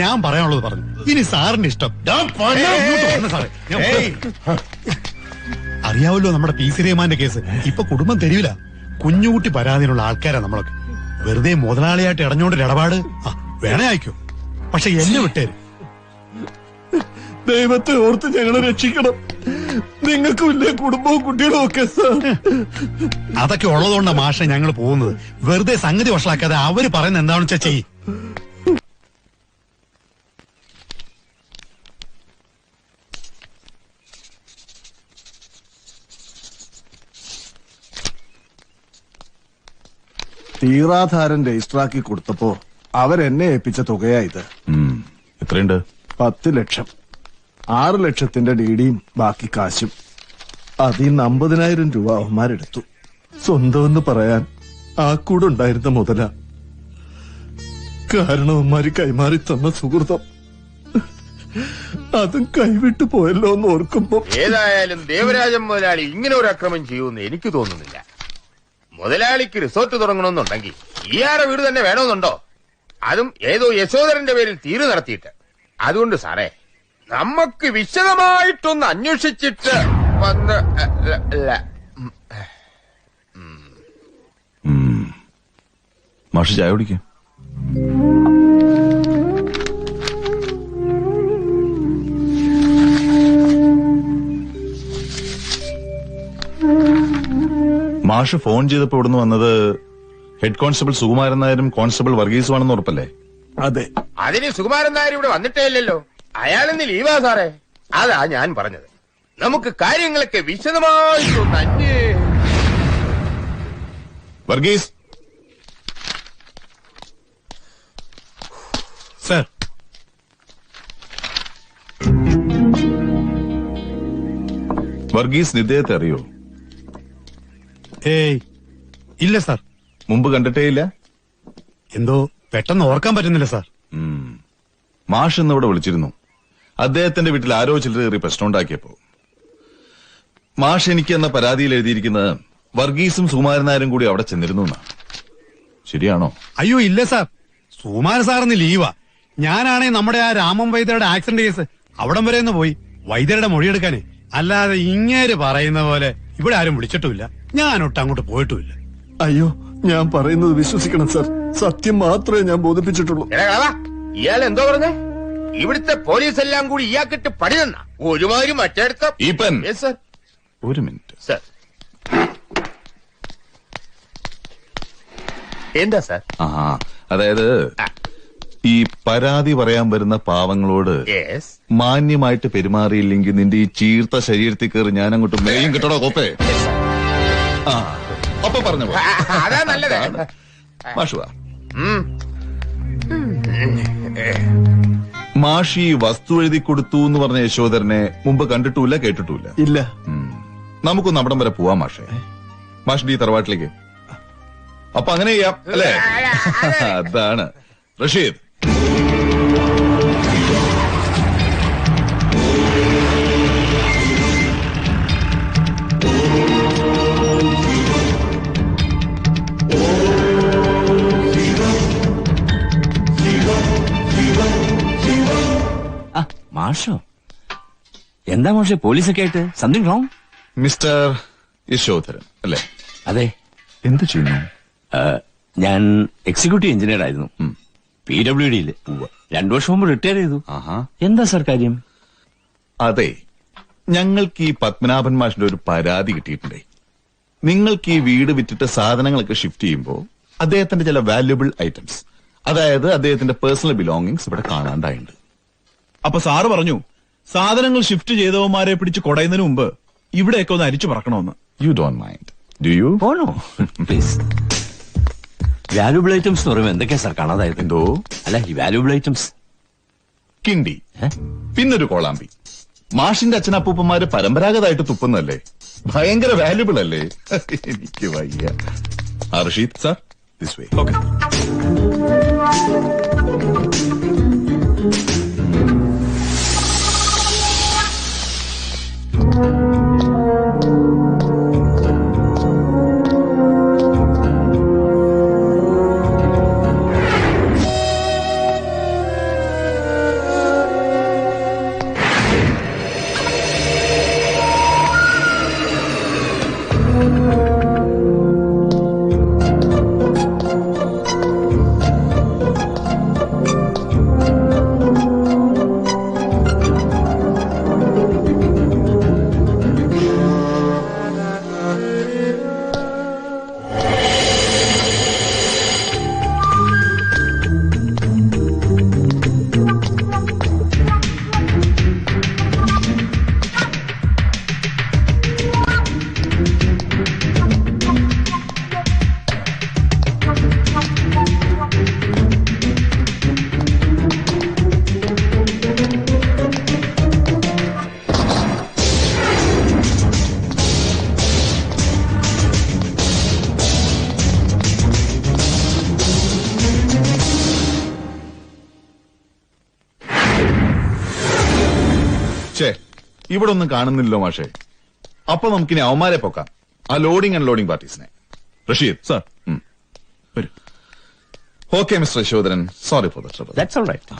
ഞാൻ പറയാനുള്ളത് പറഞ്ഞു. ഇനി സാറിന്റെ ഇഷ്ടം. അറിയാവല്ലോ നമ്മുടെ പി സി റഹ്മാന്റെ കേസ്. ഇപ്പൊ കുടുംബം തരില്ല. കുഞ്ഞുകുട്ടി പരാതിയുള്ള ആൾക്കാരാ നമ്മളൊക്കെ. വെറുതെ മുതലാളിയായിട്ട് ഇടഞ്ഞോണ്ടൊരു ഇടപാട് വേണേ അയക്കോ, പക്ഷെ എന്നെ വിട്ടേര്. ദൈവത്തെ ഓർത്ത് ഞങ്ങളെ രക്ഷിക്കണം. നിങ്ങൾക്കും ഇല്ലേ കുടുംബവും കുട്ടികളും ഒക്കെ? അതൊക്കെ ഉള്ളതുകൊണ്ടാ മാഷ ഞങ്ങൾ പോകുന്നത്. വെറുതെ സംഗതി വഷളാക്കാതെ അവര് പറയുന്നത് എന്താണെന്ന് വെച്ചാ ചെയ്യ്. തീറാധാരൻ രജിസ്റ്ററാക്കി കൊടുത്തപ്പോ അവരെന്നെ ഏൽപ്പിച്ച തുകയാ ഇത്. എത്രയുണ്ട്? 10 ലക്ഷം. 6 ലക്ഷത്തിന്റെ ഡിഡിയും ബാക്കി കാശും. അതിൽ 50,000 രൂപ അവന്മാരെടുത്തു. സ്വന്തമെന്ന് പറയാൻ ആ കൂടെ ഉണ്ടായിരുന്ന മുതല. കാരണം അവന്മാര് കൈമാറി തന്ന സുഹൃതം അതും കൈവിട്ടു പോയല്ലോ എന്ന് ഓർക്കുമ്പോ. ഏതായാലും ദേവരാജൻ മുതലാളി ഇങ്ങനെ ഒരു അക്രമം ചെയ്യുമെന്ന് എനിക്ക് തോന്നുന്നില്ല. മുതലാളിക്ക് റിസോർട്ട് തുടങ്ങണമെന്നുണ്ടെങ്കിൽ ഇയാളുടെ വീട് തന്നെ വേണമെന്നുണ്ടോ? അതും ഏതോ യശോധരന്റെ പേരിൽ തീരു നടത്തിയിട്ട്. അതുകൊണ്ട് സാറേ, നമുക്ക് വിശദമായിട്ടൊന്ന് അന്വേഷിച്ചിട്ട് വന്ന് മാഷ് ചായ കുടിക്കും. മാഷ് ഫോൺ ചെയ്തപ്പോ ഇവിടുന്ന് വന്നത് ഹെഡ് കോൺസ്റ്റബിൾ സുകുമാരൻ നായരും കോൺസ്റ്റബിൾ വർഗീസുമാണെന്ന് ഉറപ്പല്ലേ? അതെ. അതിന് സുകുമാരൻ നായർ ഇവിടെ വന്നിട്ടേ ഇല്ലല്ലോ. അയാളിന്ന് ലീവാ സാറേ. അതാ ഞാൻ പറഞ്ഞത്, നമുക്ക് കാര്യങ്ങളൊക്കെ വിശദമായിട്ടൊന്ന് വർഗീസ് സർ. വർഗീസ് ഇദ്ദേഹത്തെ അറിയോ? ഏയ് ഇല്ല സാർ. മുമ്പ് കണ്ടിട്ടേ ഇല്ല? എന്തോ പെട്ടെന്ന് ഓർക്കാൻ പറ്റുന്നില്ല സാർ. മാഷ് ഇന്നിവിടെ വിളിച്ചിരുന്നു. അദ്ദേഹത്തിന്റെ വീട്ടിൽ ആരോ ചിലർ കയറി പ്രശ്നം ഉണ്ടാക്കിയപ്പോ മാഷ് എനിക്ക് എന്ന പരാതിയിൽ എഴുതിയിരിക്കുന്നത് വർഗീസും സുകുമാരൻ നായരും കൂടി അവിടെ ചെന്നിരുന്നു എന്നാണ്. ശരിയാണോ? അയ്യോ ഇല്ല സാർ, സുകുമാരൻ സാറിന് ലീവാ. ഞാനാണെ നമ്മുടെ ആ രാമൻ വൈദ്യരുടെ ആക്സിഡന്റ് കേസ് അവിടം വരെ ഒന്ന് പോയി വൈദ്യരുടെ മൊഴിയെടുക്കാനേ. അല്ലാതെ ഇങ്ങേര് പറയുന്ന പോലെ ഇവിടെ ആരും വിളിച്ചിട്ടുമില്ല, ഞാനൊട്ട് അങ്ങോട്ട് പോയിട്ടുമില്ല. അയ്യോ, ഞാൻ പറയുന്നത് വിശ്വസിക്കണം സാർ. സത്യം മാത്രമേ ഞാൻ ബോധിപ്പിച്ചിട്ടുള്ളൂ. ഇയാൾ എന്തോ പറഞ്ഞേ? ഇവിടുത്തെ പോലീസ് എല്ലാം കൂടി ഇയാൾക്കിട്ട് പണി തന്ന ഒരുമാതിരി മറ്റേടത്ത. ഒരു മിനിറ്റ് സർ. എന്താ സാർ? അതായത് ഈ പരാതി പറയാൻ വരുന്ന പാവങ്ങളോട് മാന്യമായിട്ട് പെരുമാറിയില്ലെങ്കിൽ നിന്റെ ഈ ചീർത്ത ശരീരത്തിൽ കയറി ഞാൻ അങ്ങോട്ട് മേയും കിട്ടണോ കോപ്പേ? അപ്പൊ പറഞ്ഞു അതാ നല്ലത്. മാഷുവാ, മാഷി ഈ വസ്തു എഴുതി കൊടുത്തു എന്ന് പറഞ്ഞ യശോധരനെ മുമ്പ് കണ്ടിട്ടുമില്ല, കേട്ടിട്ടുമില്ല. ഇല്ല. നമുക്കൊന്ന് അവിടം വരെ പോവാം മാഷേ. മാഷിന്റെ ഈ തറവാട്ടിലേക്ക്. അപ്പൊ അങ്ങനെ ചെയ്യാം അല്ലേ? അതാണ് റഷീദ്. മാഷോ? എന്താ മാഷെ പോലീസൊക്കെ ആയിട്ട്? Something wrong? മിസ്റ്റർ യശോധരൻ അല്ലേ? അതെ. എന്ത് ചെയ്യുന്നു? ഞാൻ എക്സിക്യൂട്ടീവ് എഞ്ചിനീയർ ആയിരുന്നു PWD-യിൽ. 2 വർഷം മുമ്പ് റിട്ടയർ ചെയ്തു. എന്താ സാർ കാര്യം? അതെ, ഞങ്ങൾക്ക് ഈ പത്മനാഭൻ മാഷിന്റെ ഒരു പരാതി കിട്ടിയിട്ടുണ്ടേ. നിങ്ങൾക്ക് ഈ വീട് വിറ്റിട്ട് സാധനങ്ങളൊക്കെ ഷിഫ്റ്റ് ചെയ്യുമ്പോൾ അദ്ദേഹത്തിന്റെ ചില വാല്യുബിൾ ഐറ്റംസ്, അതായത് അദ്ദേഹത്തിന്റെ പേഴ്സണൽ ബിലോങ്ങിങ്സ് ഇവിടെ കാണാണ്ടായിട്ടുണ്ട്. അപ്പൊ സാറ് പറഞ്ഞു സാധനങ്ങൾ ഷിഫ്റ്റ് ചെയ്തവന്മാരെ പിടിച്ച് കൊടയുന്നതിന് മുമ്പ് ഇവിടെയൊക്കെ ഒന്ന് അരിച്ചു പറക്കണമെന്ന്. You don't mind do you? Please. Valuable items എന്ന് പറയുമ്പോൾ എന്തൊക്കെയാ സാർ കാണാതായത്? എന്തോ അല്ല, ഈ വാല്യുബിൾ ഐറ്റംസ് കിണ്ടി, പിന്നൊരു കോളാമ്പി. മാഷിന്റെ അച്ഛനപ്പൂപ്പന്മാര് പരമ്പരാഗതമായിട്ട് തുപ്പുന്നല്ലേ, ഭയങ്കര വാല്യുബിൾ അല്ലേ? എനിക്ക് വയ്യ. Rasheed sir, this way. Okay. ഛേ, ഇവിടെ ഒന്നും കാണുന്നില്ലല്ലോ മാഷേ. അപ്പൊ നമുക്കിനി അവന്മാരെ പൊക്കാം, ആ ലോഡിംഗ് അൺലോഡിംഗ് പാർട്ടീസിനെ. റഷീദ് സർ വരൂ. Okay mister Yashodharan, sorry for the trouble. That's alright.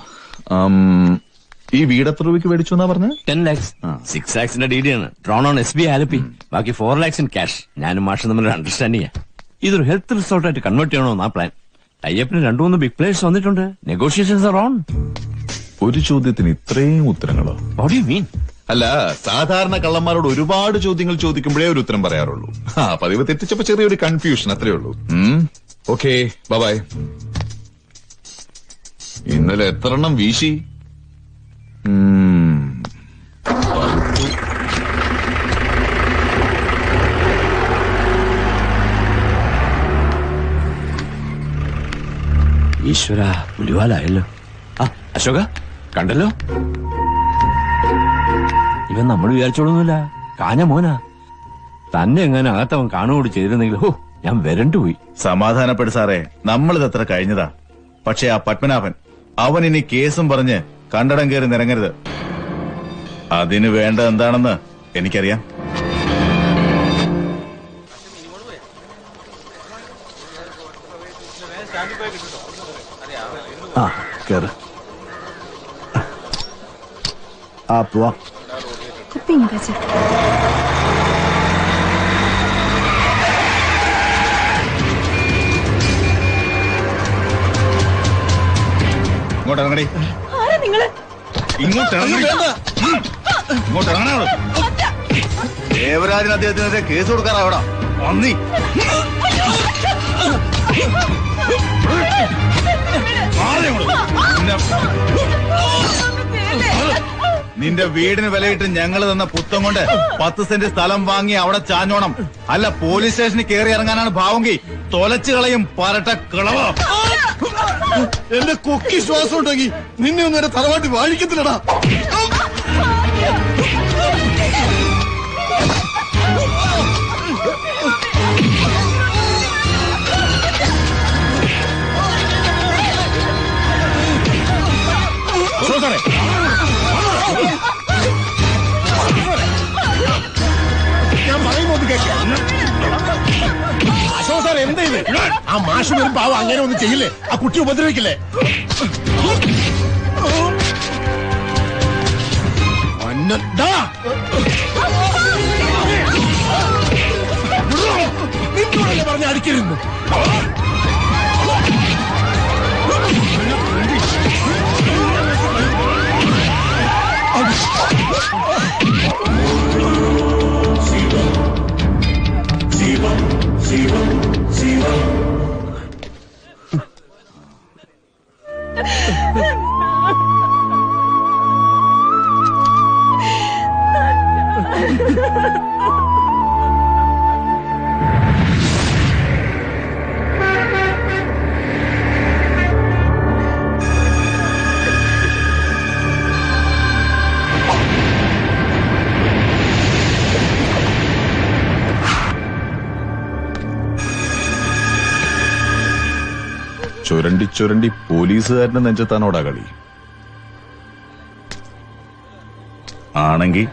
ഈ വീട് എത്ര രൂപയ്ക്ക് മേടിച്ചു എന്നാ പറഞ്ഞത്? 10 lakhs. 6 lakhsന്റെ ഡീഡിയാണ് ഡ്രോൺ ഓൺ SBI ആലപ്പി. ബാക്കി 4 lakhs ഇൻ ക്യാഷ്. ഞാനും മാഷും തമ്മിൽ അണ്ടർസ്റ്റാൻഡിംഗ്. ഇതൊരു ഹെൽത്ത് റിസോർട്ടായിട്ട് കൺവേർട്ട് ചെയ്യണമെന്നാ പ്ലാൻ. ടൈപ്പിന് 2-3 ബിഗ് പ്ലേയേഴ്സ് വന്നിട്ടുണ്ട്. Negotiations are on. ഒരു ചോദ്യത്തിന് ഇത്രയും ഉത്തരങ്ങളോ? What do you mean? അല്ല, സാധാരണ കള്ളന്മാരോട് ഒരുപാട് ചോദ്യങ്ങൾ ചോദിക്കുമ്പോഴേ ഒരു ഉത്തരം പറയാറുള്ളൂ. പതിവ് തെറ്റിച്ചപ്പോ ചെറിയൊരു കൺഫ്യൂഷൻ, അത്രേ ഉള്ളൂ. Okay, bye. ഇന്നലെ എത്ര എണ്ണം വീശി? ഈശ്വര, പുലിവാലായല്ലോ. ആ അശോക, കണ്ടല്ലോ. ഇവൻ നമ്മൾ വിചാരിച്ചോളൊന്നുമില്ല, കാഞ്ഞ മോനാ. തന്നെ എങ്ങനെ അകത്തവൻ കാണുകൂടി ചെയ്തിരുന്നെങ്കിൽ ഞാൻ വരണ്ടുപോയി. സമാധാനപ്പെടു സാറേ, നമ്മളിത് അത്ര കഴിഞ്ഞതാ. പക്ഷെ ആ പത്മനാഭൻ, അവൻ ഇനി കേസും പറഞ്ഞ് കണ്ടടം കയറി നിരങ്ങരുത്. അതിന് വേണ്ട എന്താണെന്ന് എനിക്കറിയാം. ആ കേറ്. ആ പോവാ. ഇങ്ങോട്ട് ഇറങ്ങടി. നിങ്ങള് ഇങ്ങോട്ട് ഇറങ്ങടി. ഇങ്ങോട്ട് ഇറങ്ങണോ? ദേവരാജൻ അദ്ദേഹത്തിനെതിരെ കേസ് കൊടുക്കാറാവടാ. വന്നി നിന്റെ വീടിന് വിലയിട്ട് ഞങ്ങൾ തന്ന പുത്തം കൊണ്ട് 10 സെന്റ് സ്ഥലം വാങ്ങി അവിടെ ചാഞ്ഞോണം. അല്ല പോലീസ് സ്റ്റേഷനിൽ കയറി ഇറങ്ങാനാണ് ഭാവമെങ്കിൽ തൊലച്ചു കളയും പരട്ട കിളവ. എന്റെ കൊക്കി ശ്വാസം ഉണ്ടെങ്കിൽ നിന്നെ ഒന്നും എന്റെ തറവാട്ടി വാഴിക്കത്തില്ലടാ. ഞാൻ പറയുമ്പോ അശോക് സാർ എന്താ ഇത്? ആ മാഷ് വരും പാവം, അങ്ങനെ ഒന്നും ചെയ്യില്ലേ? ആ കുട്ടി ഉപദ്രവിക്കില്ലേ? നിന്നോടല്ലേ പറഞ്ഞ അടിക്കരുന്നു? ചുരണ്ടി ചുരണ്ടി പോലീസുകാരന്റെ നെഞ്ചത്താനോടാ കളി. ആണെങ്കി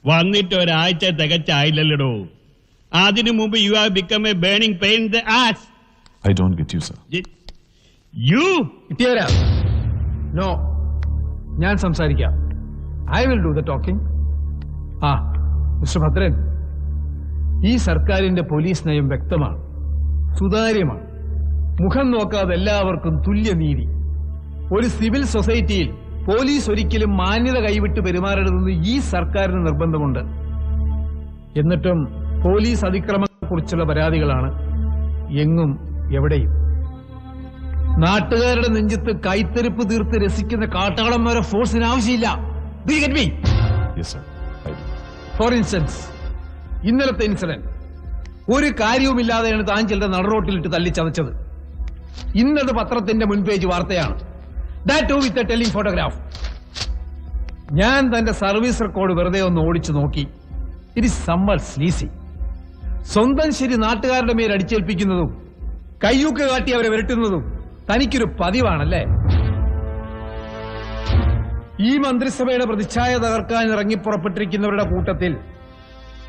വന്നിട്ട് ഒരാഴ്ച തികച്ചായില്ലല്ലോ. അതിനു മുമ്പ് you have become a burning pain in the ass. I don't get you sir. യു കിട്ടിയവരാ? നോ, ഞാൻ സംസാരിക്കാം. I will do the talking. ആ മിസ്റ്റർ ഭദ്രൻ, ഈ സർക്കാരിന്റെ പോലീസ് നയം വ്യക്തമാണ്, സുതാര്യമാണ്. മുഖം നോക്കാതെ എല്ലാവർക്കും തുല്യനീതി. ഒരു സിവിൽ സൊസൈറ്റിയിൽ പോലീസ് ഒരിക്കലും മാന്യത കൈവിട്ട് പെരുമാറരുതെന്ന് ഈ സർക്കാരിന് നിർബന്ധമുണ്ട്. എന്നിട്ടും പോലീസ് അതിക്രമത്തെക്കുറിച്ചുള്ള പരാതികളാണ് എങ്ങും എവിടെയും. നാട്ടുകാരുടെ നെഞ്ചത്ത് കൈത്തെരുപ്പ് തീർത്ത് രസിക്കുന്ന കാട്ടാളന്മാരെ ഫോഴ്സിന് ആവശ്യമില്ല. ഫോർ ഇൻസ്റ്റൻസ്, ഇന്നലത്തെ ഇൻസിഡന്റ് ഒരു കാര്യവുമില്ലാതെയാണ് താൻ ചിലരുടെ നടുറോട്ടിലിട്ട് തല്ലിച്ചതച്ചത്. ഇന്നത് പത്രത്തിന്റെ മുൻപേജ് വാർത്തയാണ്. That too with a telling photograph. ഞാൻ തന്റെ സർവീസ് റെക്കോർഡ് വെറുതെ ഒന്ന് ഓടിച്ചു നോക്കി. It is somewhat sleazy. സ്വന്തം ശരി നാട്ടുകാരുടെ മേൽ അടിച്ചേൽപ്പിക്കുന്നതും കയ്യൂക്ക് കാട്ടി അവരെ വിരട്ടുന്നതും തനിക്കൊരു പതിവാണല്ലേ? ഈ മന്ത്രിസഭയുടെ പ്രതിച്ഛായ തകർക്കാൻ ഇറങ്ങിപ്പുറപ്പെട്ടിരിക്കുന്നവരുടെ കൂട്ടത്തിൽ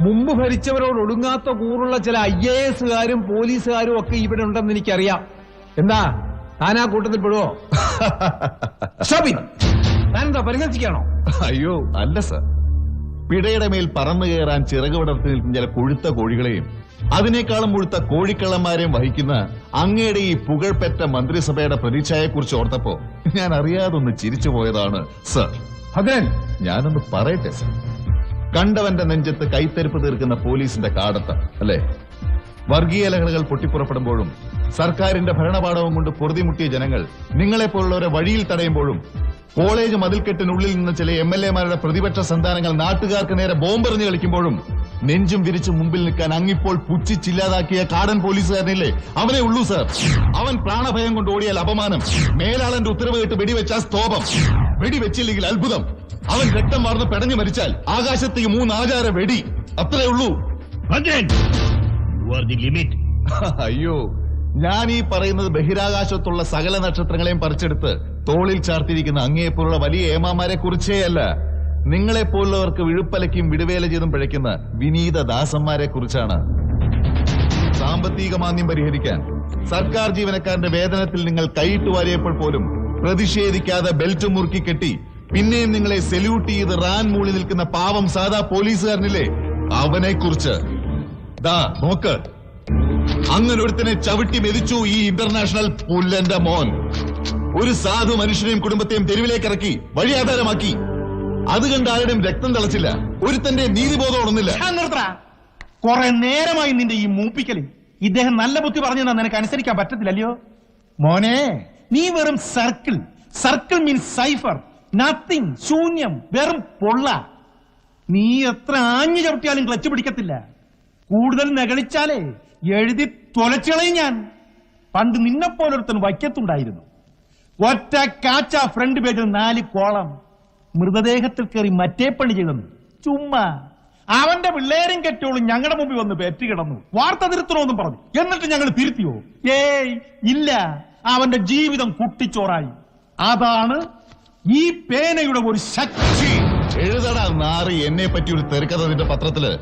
മുമ്പ് ഭരിച്ചവരോട് ഒടുങ്ങാത്ത കൂറുള്ള ചില IAS-കാരും പോലീസുകാരും ഒക്കെ ഇവിടെ ഉണ്ടെന്ന് എനിക്കറിയാം. എന്താ താൻ ആ കൂട്ടത്തിൽ പെടുവോ? താനെന്താ പരിഹസിക്കാണോ? അയ്യോ അല്ല സർ. പിടയുടെ മേൽ പറന്നു കയറാൻ ചിറക് വിടർത്തി നിൽക്കുന്ന ചില കൊഴുത്ത കോഴികളെയും അതിനേക്കാളും മുഴുത്ത കോഴിക്കള്ളന്മാരെയും വഹിക്കുന്ന അങ്ങയുടെ ഈ പുകഴ്പെറ്റ മന്ത്രിസഭയുടെ പ്രതിച്ഛായെക്കുറിച്ച് ഓർത്തപ്പോ ഞാൻ അറിയാതൊന്ന് ചിരിച്ചു പോയതാണ് സർ. ഭദ്രൻ, ഞാനൊന്ന് പറയട്ടെ സർ. കണ്ടവന്റെ നെഞ്ചത്ത് കൈത്തെരുപ്പ് തീർക്കുന്ന പോലീസിന്റെ കാടത്ത് അല്ലെ? വർഗീയ ലഹളകൾ പൊട്ടിപ്പുറപ്പെടുമ്പോഴും സർക്കാരിന്റെ ഭരണപാഠവും കൊണ്ട് പൊറുതിമുട്ടിയ ജനങ്ങൾ നിങ്ങളെപ്പോലുള്ളവരെ വഴിയിൽ തടയുമ്പോഴും കോളേജ് മതിൽക്കെട്ടിനുള്ളിൽ നിന്ന് ചില MLA-മാരുടെ പ്രതിപക്ഷ സന്താനങ്ങൾ നാട്ടുകാർക്ക് നേരെ ബോംബെറിഞ്ഞ് കളിക്കുമ്പോഴും നെഞ്ചും വിരിച്ച് മുമ്പിൽ നിൽക്കാൻ അങ്ങിപ്പോൾ പുച്ഛിച്ചില്ലാതാക്കിയ കാടൻ പോലീസുകാരനില്ലേ, അവനെ ഉള്ളൂ സർ. അവൻ പ്രാണഭയം കൊണ്ട് ഓടിയാൽ അപമാനം, മേലാളന്റെ ഉത്തരവ് കേട്ട് വെടിവെച്ചാൽ സ്തോപം, വെടിവെച്ചില്ലെങ്കിൽ അത്ഭുതം, അവൻ രക്തം വാർന്ന് പെടഞ്ഞു മരിച്ചാൽ ആകാശത്തേക്ക് 3 ആചാര വെടി, അത്രേ ഉള്ളൂ. അയ്യോ, ഞാൻ ഈ പറയുന്നത് ബഹിരാകാശത്തുള്ള സകല നക്ഷത്രങ്ങളെയും പറിച്ചെടുത്ത് തോളിൽ ചാർത്തിരിക്കുന്ന അങ്ങയെപ്പോലുള്ള വലിയ ഏമാമാരെ കുറിച്ചേയല്ല, നിങ്ങളെപ്പോലുള്ളവർക്ക് വിഴുപ്പലയ്ക്കും വിടുവേല ചെയ്തും പിഴയ്ക്കുന്ന വിനീത ദാസന്മാരെ കുറിച്ചാണ്. സാമ്പത്തിക മാന്ദ്യം പരിഹരിക്കാൻ സർക്കാർ ജീവനക്കാരന്റെ വേതനത്തിൽ നിങ്ങൾ കൈയിട്ട് വാരിയപ്പോൾ പോലും പ്രതിഷേധിക്കാതെ ബെൽറ്റ് മുറുക്കി കെട്ടി പിന്നെയും നിങ്ങളെ സെല്യൂട്ട് ചെയ്ത് റാൻ മൂളി നിൽക്കുന്ന പാവം സാധാ പോലീസുകാരനില്ലേ, അവനെ കുറിച്ച്. ദാ നോക്ക്, അങ്ങനെ ഒരുത്തനെ ചവിട്ടി മെതിച്ചു ഈ ഇന്റർനാഷണൽ പുല്ലന്റെ മോൻ. ഒരു സാധു മനുഷ്യനെയും കുടുംബത്തെയും തെരുവിലേക്ക് ഇറക്കി വഴിയാധാരമാക്കി. അത് കണ്ട് ആരുടെയും രക്തം തിളച്ചില്ല, ഒരുത്തന്റെ നീതിബോധം ഉണർന്നില്ല. കുറെ നേരമായി നിന്റെ ഈ മൂപ്പിക്കല്. ഇദ്ദേഹം നല്ല ബുദ്ധി പറഞ്ഞാ നിനക്ക് അനുസരിക്കാൻ പറ്റത്തില്ലല്ലോ മോനെ. നീ വെറും circle. Circle means cipher, nothing, ശൂന്യം, വെറും പൊള്ള. നീ എത്ര ആഞ്ഞു ചവിട്ടിയാലും ക്ലച്ച് പിടിക്കത്തില്ല. കൂടുതൽ നെകളിച്ചാലേ എഴുതി തൊലച്ചുകളയും ഞാൻ. പണ്ട് നിന്നെപ്പോലൊരുത്തൻ വയ്ക്കത്തുണ്ടായിരുന്നു. ഒറ്റ കാച്ച ഫ്രണ്ട് പേജിൽ 4 കോളം. മൃതദേഹത്തിൽ കയറി മറ്റേ പണി ചെയ്തെന്ന് ചുമ്മാ. അവന്റെ പിള്ളേരും കെട്ടോളും ഞങ്ങളുടെ മുമ്പിൽ വന്ന് പെറ്റി കിടന്നു. വാർത്ത തിരുത്തണമെന്നും പറഞ്ഞു. എന്നിട്ട് ഞങ്ങൾ തിരുത്തിയോ? ഏയ് ഇല്ല. അവന്റെ ജീവിതം കുട്ടിച്ചോറായി. അതാണ് ഈ പേനയുടെ ഒരു ശക്തി. എഴുതടാ നാറി, എന്നെ പറ്റി ഒരു തെരുക്കഥ നിന്റെ പത്രത്തില്.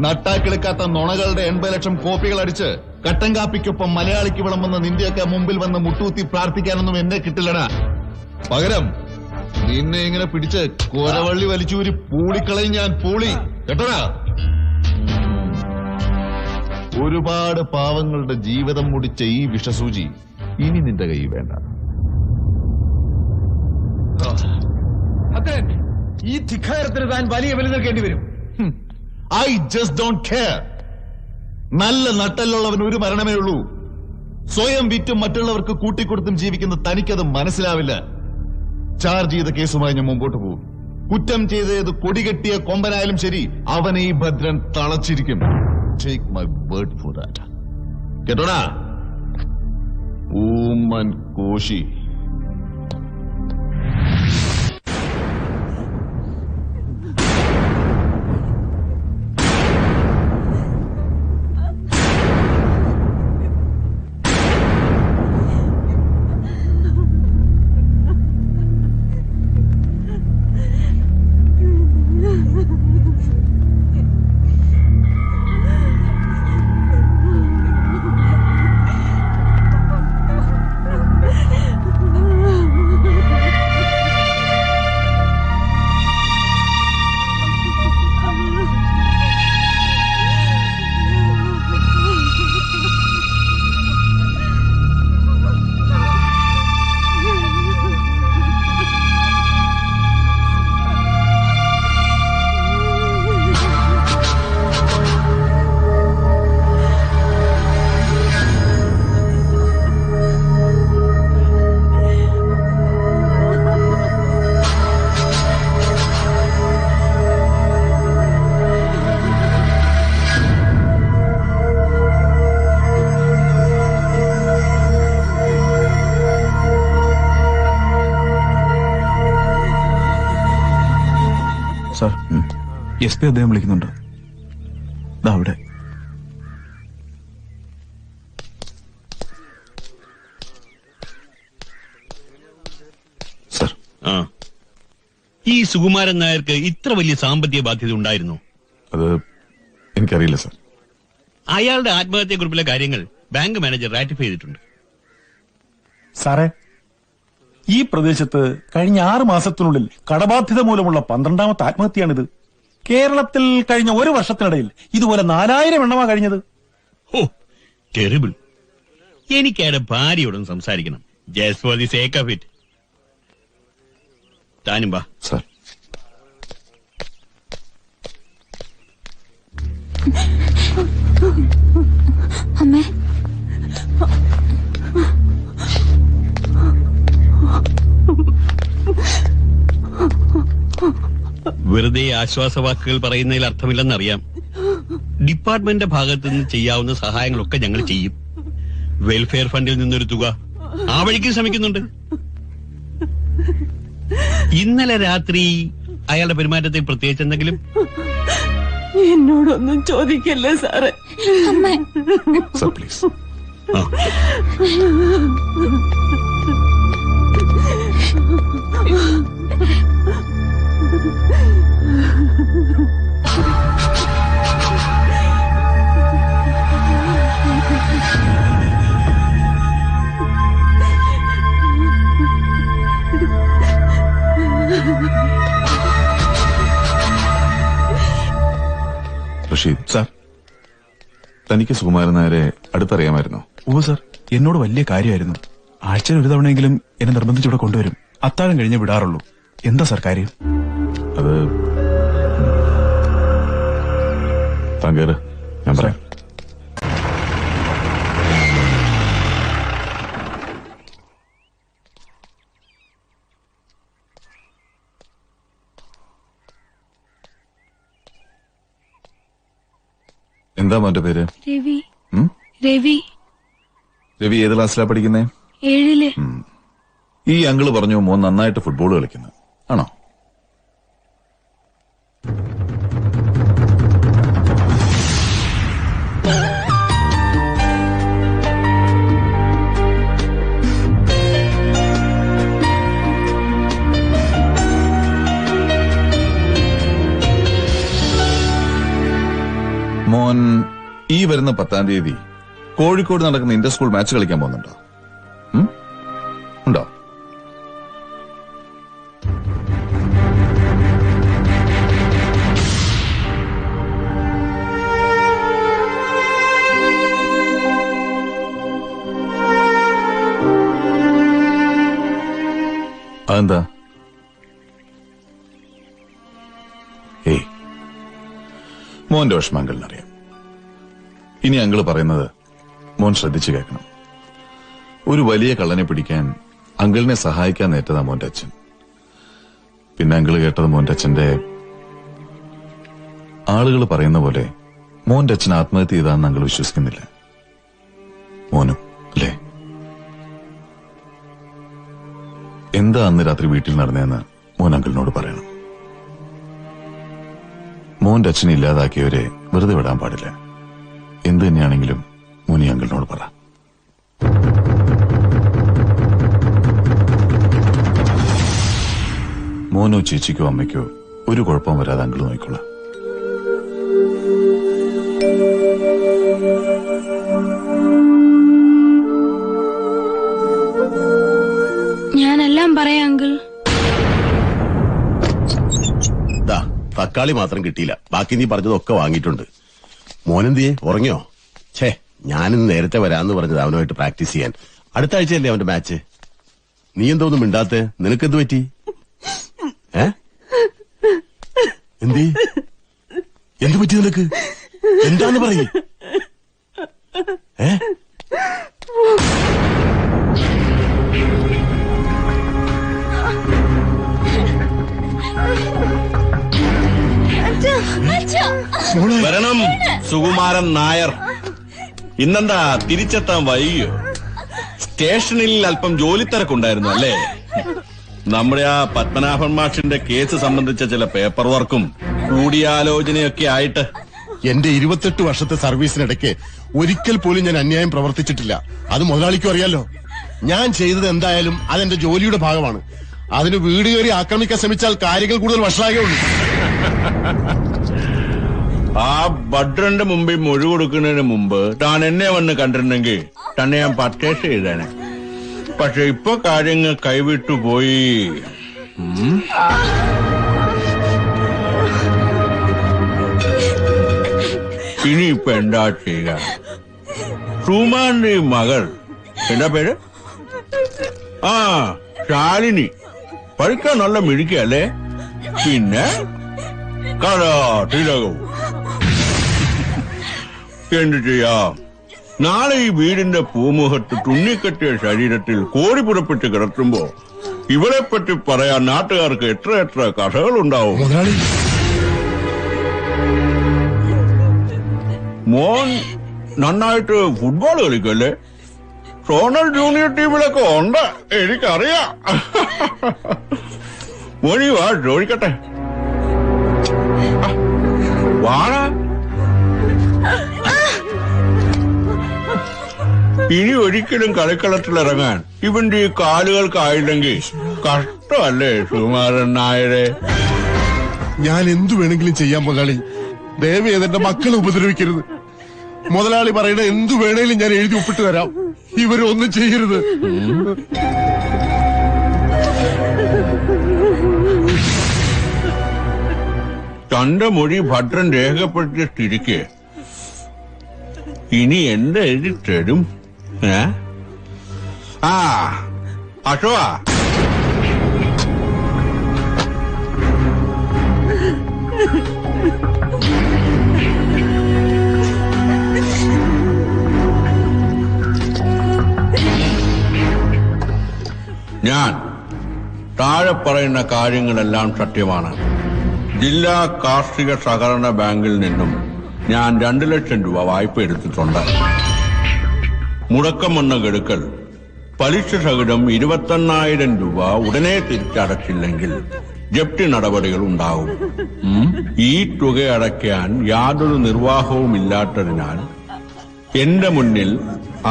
നട്ടാക്കിളിക്കാത്ത നുണകളുടെ 80 ലക്ഷം കോപ്പികൾ അടിച്ച് കട്ടൻ കാപ്പിക്കൊപ്പം മലയാളിക്ക് വിളമ്പുന്ന നിന്റെയൊക്കെ മുമ്പിൽ വന്ന് മുട്ടൂത്തി പ്രാർത്ഥിക്കാനൊന്നും എന്നെ കിട്ടില്ലടാ. പകരം നിന്നെ ഇങ്ങനെ പിടിച്ച് കോരവള്ളി വലിച്ചൂരി പൂളിക്കളയും ഞാൻ. പൂളി കേട്ടടാ. ഒരുപാട് പാവങ്ങളുടെ ജീവിതം മുടിച്ച ഈ വിഷസൂചി ഇനി നിന്റെ കൈ വേണ്ട. ഈ ധിക്കാരത്തിന് താൻ വലിയ വില നൽകേണ്ടി വരും. I just don't care. നല്ല നട്ടലുള്ളവൻ ഒരു മരണമേ ഉള്ളൂ. സ്വയം വിറ്റും മറ്റുള്ളവർക്ക് കൂട്ടിക്കൊടുത്തും ജീവിക്കുന്ന തനിക്കത് മനസ്സിലാവില്ല. ചാർജ് ചെയ്ത കേസുമായി ഞാൻ മുമ്പോട്ട് പോകും. കുറ്റം ചെയ്തത് കൊടികെട്ടിയ കൊമ്പനായാലും ശരി, അവനെ ഈ ഭദ്രൻ തളച്ചിരിക്കും. Take my word for that. കേട്ടോടാ ഊമൻ കോശി. SP അദ്ദേഹം വിളിക്കുന്നുണ്ട്. ദാ അവിടെ. സർ, ഈ സുകുമാരൻ നായർക്ക് ഇത്ര വലിയ സാമ്പത്തിക ബാധ്യത ഉണ്ടായിരുന്നു? അത് എനിക്കറിയില്ല സർ. അയാളുടെ ആത്മഹത്യാക്കുറിപ്പിലെ കാര്യങ്ങൾ ബാങ്ക് മാനേജർ റാറ്റിഫൈ ചെയ്തിട്ടുണ്ട്. സാറേ, ഈ പ്രദേശത്ത് കഴിഞ്ഞ 6 മാസത്തിനുള്ളിൽ കടബാധ്യത മൂലമുള്ള 12ാമത്തെ ആത്മഹത്യയാണിത്. കേരളത്തിൽ കഴിഞ്ഞ 1 വർഷത്തിനിടയിൽ ഇതുപോലെ 4000 എണ്ണമാ കഴിഞ്ഞത്. ഓ, ടെറിബിൾ. എനിക്ക് അയാളുടെ ഭാര്യയോടും സംസാരിക്കണം. Just for the sake of it. താനും വാ. സർ. അമ്മേ, വെറുതെ ആശ്വാസവാക്കുകൾ പറയുന്നതിൽ അർത്ഥമില്ലെന്നറിയാം. ഡിപ്പാർട്ട്മെന്റിന്റെ ഭാഗത്ത് നിന്ന് ചെയ്യാവുന്ന സഹായങ്ങളൊക്കെ ഞങ്ങൾ ചെയ്യും. വെൽഫെയർ ഫണ്ടിൽ നിന്നൊരു തുക ആ വഴിക്ക് ശ്രമിക്കുന്നുണ്ട്. ഇന്നലെ രാത്രി അയാളുടെ പെരുമാറ്റത്തിൽ പ്രത്യേകിച്ച് എന്തെങ്കിലും? എന്നോടൊന്നും ചോദിക്കല്ലേ സാറേ. Sir please. റഷീദ് സാർ, തനിക്ക് സുകുമാരൻ നായരെ അടുത്തറിയാമായിരുന്നോ? ഓ സാർ, എന്നോട് വലിയ കാര്യമായിരുന്നു. ആഴ്ചയിൽ ഒരു തവണയെങ്കിലും എന്നെ നിർബന്ധിച്ചിവിടെ കൊണ്ടുവരും. അത്താഴം കഴിഞ്ഞേ വിടാറുള്ളൂ. എന്താ സാർ കാര്യം? അത് താങ്കേര്, ഞാൻ പറയാം. എന്താ മോന്റെ പേര്? രവി. രവി. രവി ഏത് ക്ലാസ്സിലാ പഠിക്കുന്നേ? 7ല്. ഈ അങ്കിള് പറഞ്ഞു മോൻ നന്നായിട്ട് ഫുട്ബോൾ കളിക്കുന്നു. ആണോ? മോൻ ഈ വരുന്ന 10-ാം തീയതി കോഴിക്കോട് നടക്കുന്ന ഇന്റർ സ്കൂൾ മാച്ച് കളിക്കാൻ പോകുന്നുണ്ടോ? ഉണ്ടോ? അതെന്താ? ഏയ്, മോന്റെ വിഷമം അങ്കിളിനറിയാം. ഇനി അങ്കിള് പറയുന്നത് മോൻ ശ്രദ്ധിച്ചു കേൾക്കണം. ഒരു വലിയ കള്ളനെ പിടിക്കാൻ അങ്കിളിനെ സഹായിക്കാൻ നേറ്റതാ മോന്റെ അച്ഛൻ. പിന്നെ അങ്കിള് കേട്ടത് മോന്റെ അച്ഛന്റെ ആളുകൾ പറയുന്ന പോലെ മോന്റെ അച്ഛൻ ആത്മഹത്യ ചെയ്താന്ന് അങ്കിൾ വിശ്വസിക്കുന്നില്ല. മോനും അല്ലേ? എന്താ അന്ന് രാത്രി വീട്ടിൽ നടന്നതെന്ന് മോൻ അങ്കിളിനോട് പറയണം. മോന്റെ അച്ഛനെ ഇല്ലാതാക്കിയവരെ വെറുതെ വിടാൻ പാടില്ല. എന്ത് തന്നെയാണെങ്കിലും മോനി അങ്കിളിനോട് പറ. മോനോ ചേച്ചിക്കോ അമ്മയ്ക്കോ ഒരു കുഴപ്പം വരാതെ അങ്കിൾ നോക്കിക്കൊള്ളാം. ഞാനെല്ലാം പറയാം അങ്കിൾ. തക്കാളി മാത്രം കിട്ടിയില്ല, ബാക്കി നീ പറഞ്ഞതൊക്കെ വാങ്ങിയിട്ടുണ്ട്. മോനെന്തിയെ ഉറങ്ങിയോ? ഛേ, ഞാനിന്ന് നേരത്തെ വരാന്ന് പറഞ്ഞത് അവനുമായിട്ട് പ്രാക്ടീസ് ചെയ്യാൻ. അടുത്ത ആഴ്ചയല്ലേ അവന്റെ മാച്ച്. നീ എന്തോന്നും മിണ്ടാത്തെ? നിനക്കെന്ത് പറ്റി? എന്ത് പറ്റി നിനക്ക്? എന്താന്ന് പറയേ? വരണം സുകുമാരൻ നായർ. ഇന്നെന്താ തിരിച്ചെത്താൻ വൈകിയോ? സ്റ്റേഷനിൽ അല്പം ജോലിത്തിരക്കുണ്ടായിരുന്നു അല്ലേ? നമ്മുടെ ആ പത്മനാഭൻ മാഷിന്റെ കേസ് സംബന്ധിച്ച ചില പേപ്പർ വർക്കും കൂടിയാലോചനയൊക്കെ ആയിട്ട്. എന്റെ 28 വർഷത്തെ സർവീസിനിടയ്ക്ക് ഒരിക്കൽ പോലും ഞാൻ അന്യായം പ്രവർത്തിച്ചിട്ടില്ല. അത് മുതലാളിക്കും അറിയാലോ. ഞാൻ ചെയ്തത് എന്തായാലും അതെന്റെ ജോലിയുടെ ഭാഗമാണ്. അതിന് വീട് കയറി ആക്രമിക്കാൻ ശ്രമിച്ചാൽ കാര്യങ്ങൾ കൂടുതൽ വഷളാകുള്ളൂ. ആ ഭദ്രന്റെ മുമ്പിൽ മൊഴി കൊടുക്കുന്നതിന് മുമ്പ് താൻ എന്നെ വന്ന് കണ്ടിരുന്നെങ്കിൽ തന്നെ ഞാൻ പർച്ചേസ് ചെയ്തേനെ. പക്ഷെ ഇപ്പൊ കാര്യങ്ങൾ കൈവിട്ടു പോയി. ഇനിയിപ്പൊ എന്താ ചെയ്യുക? സുമാന്റെ മകൾ എന്താ പേര്? ആ, ശാലിനി. പഠിക്കാൻ നല്ല മിടുക്കല്ലേ? പിന്നെ കലാതിലകവും. എന്ത് ചെയ്യാം? നാളെ ഈ വീടിന്റെ പൂമുഖത്ത് തുന്നിക്കെട്ടിയ ശരീരത്തിൽ കോടി പുറപ്പെട്ട് കിടക്കുമ്പോ ഇവളെ പറ്റി പറയാൻ നാട്ടുകാർക്ക് എത്ര കഥകളുണ്ടാവും. മോൻ നന്നായിട്ട് ഫുട്ബോൾ കളിക്കല്ലേ? സോണൽ ജൂനിയർ ടീമിലൊക്കെ ഉണ്ട്, എനിക്കറിയാം. മോനി വാ, ചോദിക്കട്ടെ. വാഴ ഇനി ഒരിക്കലും കളിക്കളത്തിലിറങ്ങാൻ ഇവന്റെ ഈ കാലുകൾക്കായില്ലെങ്കിൽ കഷ്ടമല്ലേ സുകുമാരൻ നായരെ? ഞാൻ എന്തു വേണമെങ്കിലും ചെയ്യാം മുതലാളി. ദയവ് ചെയ്ത് എന്റെ മക്കളെ ഉപദ്രവിക്കരുത്. മുതലാളി പറയുന്ന എന്തു വേണേലും ഞാൻ എഴുതി ഒപ്പിട്ട് തരാം. ഇവരൊന്നും ചെയ്യരുത്. തന്റെ മൊഴി ഭദ്രൻ രേഖപ്പെടുത്തിയ സ്ഥിതിക്ക് ഇനി എന്ത് എഴുതി തരും? ആ, അശോക, ഞാൻ താഴെ പറയുന്ന കാര്യങ്ങളെല്ലാം സത്യമാണ്. ജില്ലാ കാർഷിക സഹകരണ ബാങ്കിൽ നിന്നും ഞാൻ 2 ലക്ഷം രൂപ വായ്പ എടുത്തിട്ടുണ്ട്. മുടക്കം വന്ന ഗഡുക്കൾ പലിശ സഹിതം 21,000 രൂപ ഉടനെ തിരിച്ചടച്ചില്ലെങ്കിൽ ജപ്തി നടപടികൾ ഉണ്ടാവും. ഈ തുക അടയ്ക്കാൻ യാതൊരു നിർവാഹവും ഇല്ലാത്തതിനാൽ എന്റെ മുന്നിൽ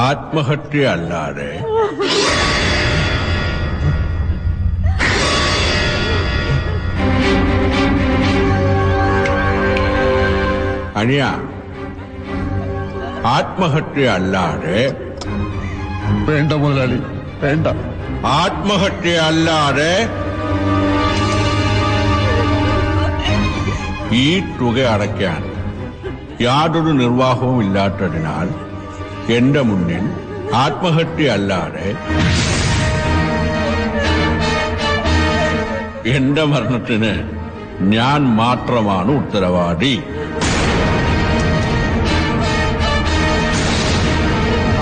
ആത്മഹത്യ അല്ലാതെ അനിയ ആത്മഹത്യ അല്ലാതെ വേണ്ട മുതലാളി, വേണ്ട. ആത്മഹത്യ അല്ലാതെ ഈ തുക അടയ്ക്കാൻ യാതൊരു നിർവാഹവും ഇല്ലാത്തതിനാൽ എന്റെ മുന്നിൽ ആത്മഹത്യ അല്ലാതെ എന്റെ മരണത്തിന് ഞാൻ മാത്രമാണ് ഉത്തരവാദി.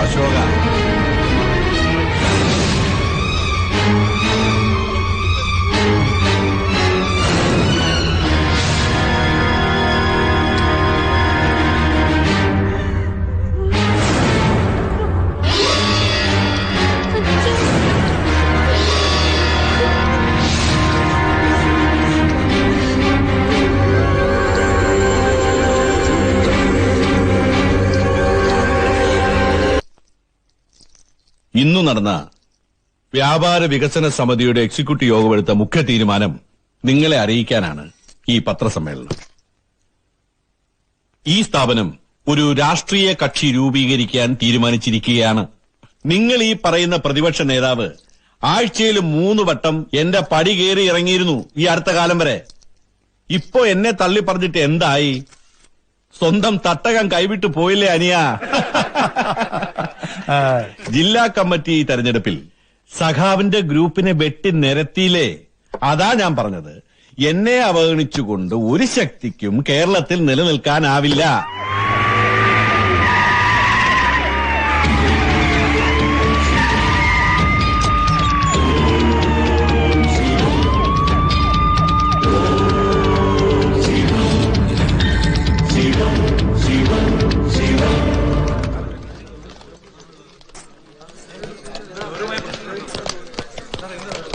അശോക, ഇന്നു നടന്ന വ്യാപാര വികസന സമിതിയുടെ എക്സിക്യൂട്ടീവ് യോഗമെടുത്ത മുഖ്യ തീരുമാനം നിങ്ങളെ അറിയിക്കാനാണ് ഈ പത്രസമ്മേളനം. ഈ സ്ഥാപനം ഒരു രാഷ്ട്രീയ കക്ഷി രൂപീകരിക്കാൻ തീരുമാനിച്ചിരിക്കുകയാണ്. നിങ്ങൾ ഈ പറയുന്ന പ്രതിപക്ഷ നേതാവ് ആഴ്ചയിൽ 3 വട്ടം എന്റെ പടി കയറി ഇറങ്ങിയിരുന്നു ഈ അടുത്ത കാലം വരെ. ഇപ്പോ എന്നെ തള്ളി പറഞ്ഞിട്ട് എന്തായി? സ്വന്തം തട്ടകം കൈവിട്ടു പോയില്ലേ അനിയ? ജില്ലാ കമ്മിറ്റി തെരഞ്ഞെടുപ്പിൽ സഖാവിന്റെ ഗ്രൂപ്പിനെ വെട്ടി നിരത്തിയില്ലേ? അതാ ഞാൻ പറഞ്ഞത്, എന്നെ അവഗണിച്ചുകൊണ്ട് ഒരു ശക്തിക്കും കേരളത്തിൽ നിലനിൽക്കാനാവില്ല.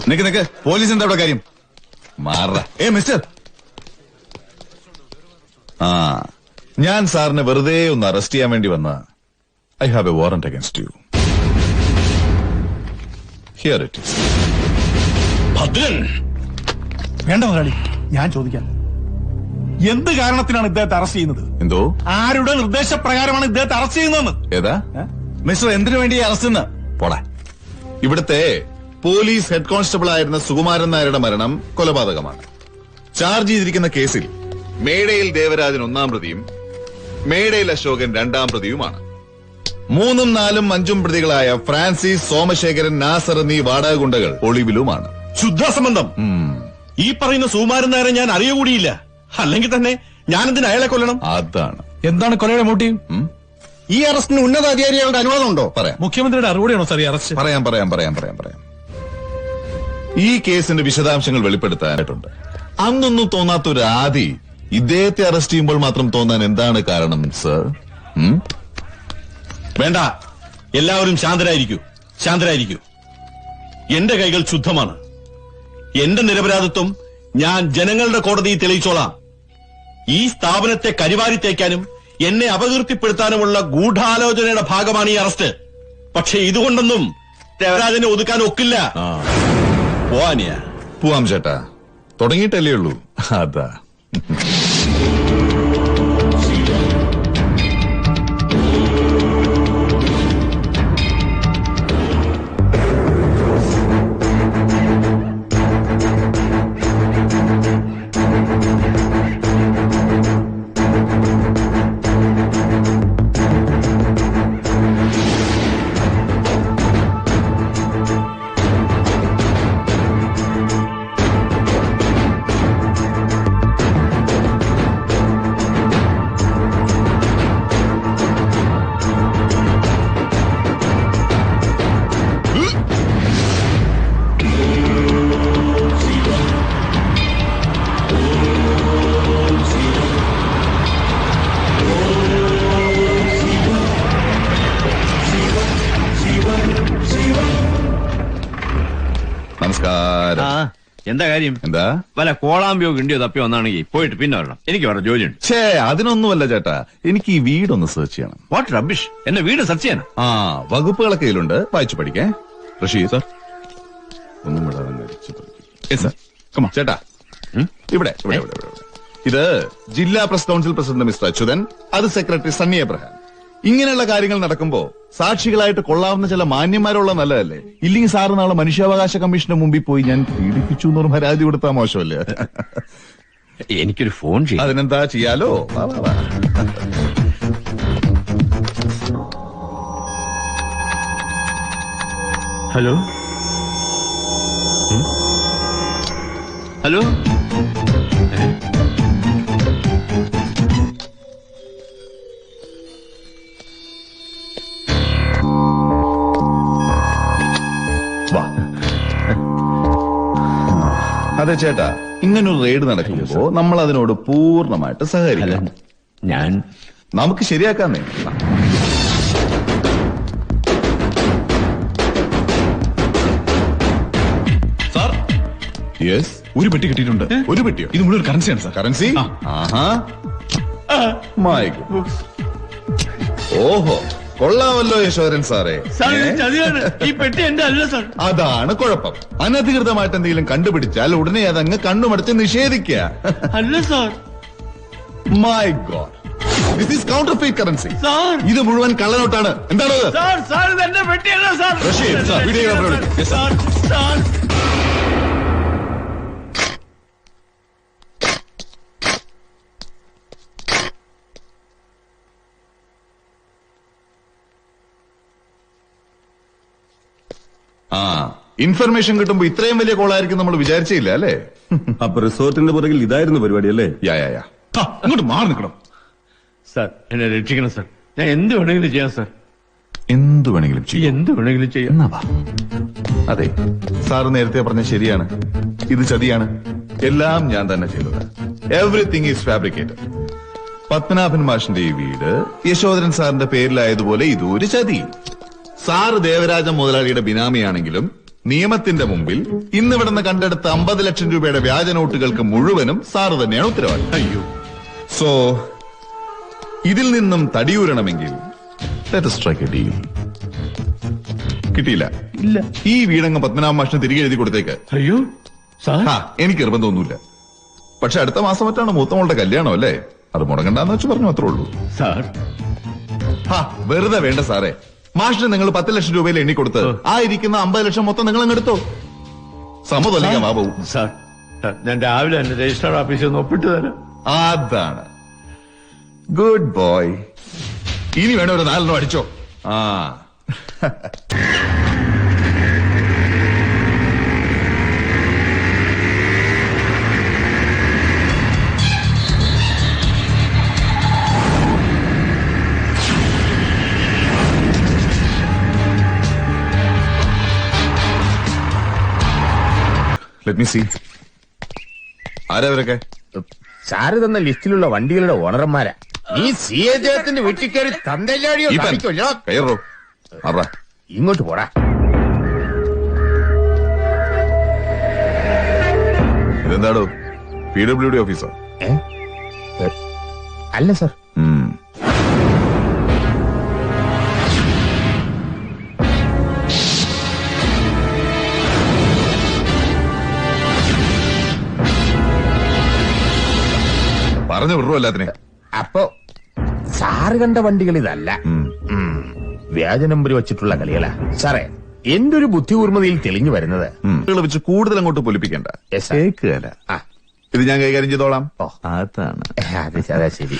നിക്ക് പോലീസ് എന്താ ഇവിടെ കാര്യം? മാറ. മിസ്റ്റർ, ആ, ഞാൻ സാറിനെ വെറുതെ ഒന്ന് അറസ്റ്റ് ചെയ്യാൻ വേണ്ടി വന്ന I have A warrant against U. Here it is. Bhadran, വേണ്ട മുതലാളി, ഞാൻ ചോദിക്കാം. എന്ത് കാരണത്തിനാണ് ഇദ്ദേഹത്തെ അറസ്റ്റ് ചെയ്യുന്നത്? എന്തോ? ആരുടെ നിർദ്ദേശപ്രകാരമാണ് ഇദ്ദേഹത്തെ അറസ്റ്റ് ചെയ്യുന്നതെന്ന്? ഏതാ മിസ്റ്റർ? എന്തിനു വേണ്ടി അറസ്റ്റ്? പോടാ. ഇവിടുത്തെ പോലീസ് ഹെഡ് കോൺസ്റ്റബിൾ ആയിരുന്ന സുകുമാരൻ നായരുടെ മരണം കൊലപാതകമാണ്. ചാർജ് ചെയ്തിരിക്കുന്ന കേസിൽ മേടയിൽ ദേവരാജൻ 1-ാം പ്രതിയും മേടയിൽ അശോകൻ 2-ാം പ്രതിയുമാണ്. 3ഉം 4ഉം 5ഉം പ്രതികളായ ഫ്രാൻസിസ്, സോമശേഖരൻ, നാസർ എന്നീ വാടക ഗുണ്ടകൾ ഒളിവിലുമാണ്. ശുദ്ധാസംബന്ധം. ഈ പറയുന്ന സുകുമാരൻ നായരെ ഞാൻ അറിയുകൂടിയില്ല. അല്ലെങ്കിൽ തന്നെ ഞാനെന്തിന് അയാളെ കൊല്ലണം? അതാണ്. എന്താണ് കൊലയുടെ മോട്ടീവ്? ഈ അറസ്റ്റിന് ഉന്നത അധികാരികളുടെ അനുവാദമുണ്ടോ? പറയാം. മുഖ്യമന്ത്രിയുടെ അറിവോടെയാണോ സാർ ഈ അറസ്റ്റ്? പറയാം. ഈ കേസിന്റെ വിശദാംശങ്ങൾ വെളിപ്പെടുത്താനായിട്ടുണ്ട്. അന്നൊന്നും തോന്നാത്ത ഒരു ആദി ഇദ്ദേഹത്തെ അറസ്റ്റ് ചെയ്യുമ്പോൾ മാത്രം തോന്നാൻ എന്താണ് കാരണം സർ? വേണ്ട, എല്ലാവരും ശാന്തരായിരിക്കൂ. എന്റെ കൈകൾ ശുദ്ധമാണ്. എന്റെ നിരപരാധിത്വം ഞാൻ ജനങ്ങളുടെ കോടതിയിൽ തെളിയിച്ചോളാം. ഈ സ്ഥാപനത്തെ കരിവാരി തേക്കാനും എന്നെ അപകീർത്തിപ്പെടുത്താനുമുള്ള ഗൂഢാലോചനയുടെ ഭാഗമാണ് ഈ അറസ്റ്റ്. പക്ഷെ ഇതുകൊണ്ടൊന്നും ദേവരാജനെ ഒതുക്കാൻ ഒക്കില്ല. പോവാം ചേട്ടാ, തുടങ്ങിയിട്ടല്ലേ ഉള്ളൂ. അതാ. നമസ്കാരം. എന്താ കാര്യം? എന്താ വല്ല കോളാമ്പിയോ കിണ്ടിയോ തപ്പിയോ വന്നാണെങ്കിൽ പോയിട്ട് പിന്നെ വരണം. എനിക്ക് വേറെ ജോലിയുണ്ട്. അതിനൊന്നുമല്ല ചേട്ടാ, എനിക്ക് ഈ വീടൊന്ന് സെർച്ച് ചെയ്യണം. What rubbish! എന്റെ വീട് സെർച്ച് ചെയ്യാൻ? വകുപ്പുകളൊക്കെ ഇതിലുണ്ട്, വായിച്ചു പഠിക്കേ. റഷീദ് സാർ ഒന്നും ചേട്ടാ, ഇവിടെ ഇത് ജില്ലാ press council president mister Achuthan, അത് സെക്രട്ടറി സണ്ണി എബ്രഹാം. ഇങ്ങനെയുള്ള കാര്യങ്ങൾ നടക്കുമ്പോ സാക്ഷികളായിട്ട് കൊള്ളാവുന്ന ചില മാന്യന്മാരുള്ള നല്ലതല്ലേ? ഇല്ലെങ്കിൽ സാറ് നാളെ മനുഷ്യാവകാശ കമ്മീഷന് മുമ്പിൽ പോയി ഞാൻ പീഡിപ്പിച്ചു എന്നൊരു പരാതി കൊടുത്താൽ മോശമല്ലേ? എനിക്കൊരു ഫോൺ ചെയ്യാം. അതിനെന്താ ചെയ്യാലോ? ഹലോ ഹലോ, അതെ ചേട്ടാ, ഇങ്ങനൊരു റെയ്ഡ് നടക്കുമ്പോ നമ്മൾ അതിനോട് പൂർണ്ണമായിട്ട് സഹകരിക്കണം. നമുക്ക് ശരിയാക്കാന്നേ. സാർ, യെസ്, ഒരു പെട്ടി കിട്ടിയിട്ടുണ്ട്. ഒരു പെട്ടിയോ? ഇത് മുഴുവൻ കറൻസിയാണ് സാർ. കറൻസി? My good. ഓഹോ, കൊള്ളാമല്ലോ യശോധരൻ സാറേ. ഈ പെട്ടി എന്റെ അല്ല സാർ. അതാണ് കുഴപ്പം. അനധികൃതമായിട്ട് എന്തെങ്കിലും കണ്ടുപിടിച്ചാൽ ഉടനെ അതങ്ങ് കണ്ണുമടച്ച് നിഷേധിക്കുക. അല്ല sir. My God, this is counterfeit currency. ഇത് മുഴുവൻ കള്ളനോട്ടാണ്. എന്താണ് എന്റെ പെട്ടിയല്ല സാർ. റഷീദ്, വീഡിയോഗ്രാഫർ വിളിക്കും. ഇൻഫർമേഷൻ കിട്ടുമ്പോ ഇത്രയും വലിയ കോളായിരിക്കും നമ്മൾ വിചാരിച്ചില്ല അല്ലേ? അപ്പൊ റിസോർട്ടിന്റെ പുറകിൽ ഇതായിരുന്നു പരിപാടി അല്ലേ? അങ്ങോട്ട് മാറി നിൽക്കണം സാർ. എന്നെ രക്ഷിക്കണം സാർ. ഞാൻ എന്ത് വേണമെങ്കിലും ചെയ്യാം സാർ. എന്ത് വേണമെങ്കിലും ചെയ്യാം. അതെ, സാറ് നേരത്തെ പറഞ്ഞ ശരിയാണ്. ഇത് ചതിയാണ്. എല്ലാം ഞാൻ തന്നെ ചെയ്തത്. Everything is fabricated. പത്മനാഭൻ മാഷിന്റെ ഈ വീട് യശോധരൻ സാറിന്റെ പേരിലായതുപോലെ ഇതൊരു ചതി. സാറ് ദേവരാജ മുതലാളിയുടെ ബിനാമിയാണെങ്കിലും നിയമത്തിന്റെ മുമ്പിൽ ഇന്നിവിടുന്ന് കണ്ടെടുത്ത 50 ലക്ഷം രൂപയുടെ വ്യാജ നോട്ടുകൾക്ക് മുഴുവനും സാറ് തന്നെയാണ് ഉത്തരവാദി. അയ്യോ, സോ ഇതിൽ നിന്നും തടിയൂരണമെങ്കിൽ let us strike a deal. കിട്ടിയില്ല ഇല്ല. ഈ വീടങ്ങ് പത്മനാഭ മാഷിന് തിരികെ എഴുതി കൊടുത്തേക്ക്. അയ്യോ എനിക്ക് നിർബന്ധമൊന്നുമില്ല. പക്ഷെ അടുത്ത മാസം മറ്റാണ് മൂത്തമോളുടെ കല്യാണം അല്ലേ? അത് മുടങ്ങണ്ടെന്ന് വെച്ച് പറഞ്ഞു, അത്രേ ഉള്ളൂ. സാർ വെറുതെ വേണ്ട സാറേ. മാഷിന് നിങ്ങൾ 10 ലക്ഷം രൂപയിൽ എണ്ണി കൊടുത്ത് ആ ഇരിക്കുന്ന 50 ലക്ഷം മൊത്തം നിങ്ങൾ അങ്ങ് എടുത്തോ. സമ്മതമല്ലെങ്കിൽ വാ പോവും. സാർ ഞാൻ രാവിലെ തന്നെ രജിസ്ട്രാർ ഓഫീസിൽ നിന്ന് ഒപ്പിട്ട് തരാം. അതാണ് ഗുഡ് ബോയ്. ഇനി വേണം ഒരു 4 അടിച്ചോ. Let me see. ആരവരൊക്കെ? സാറ് തന്ന ലിസ്റ്റിലുള്ള വണ്ടികളുടെ ഓണർമാരാ. നീ സി എ ജയത്തിന്റെ വീട്ടിൽ കയറി തന്തല്ലാടിയോ കയറോ? ഇങ്ങോട്ട് പോടാ. ഇതെന്താടോ PWD ഓഫീസോ? അല്ല സാർ. പറഞ്ഞു വിടറോ എല്ലാത്തിനെ. അപ്പോ സാറ് കണ്ട വണ്ടികൾ ഇതല്ല, വ്യാജ നമ്പർ വെച്ചിട്ടുള്ള കളികളാ സാറേ. എന്റെ ഒരു ബുദ്ധി കൂർമ്മതയിൽ തെളിഞ്ഞു വരുന്നത് വെച്ച് കൂടുതൽ അങ്ങോട്ട് പൊലിപ്പിക്കണ്ട. ഇത് ഞാൻ കൈകാര്യം ചെയ്തോളാം. അതാണ് അതാ ശരി.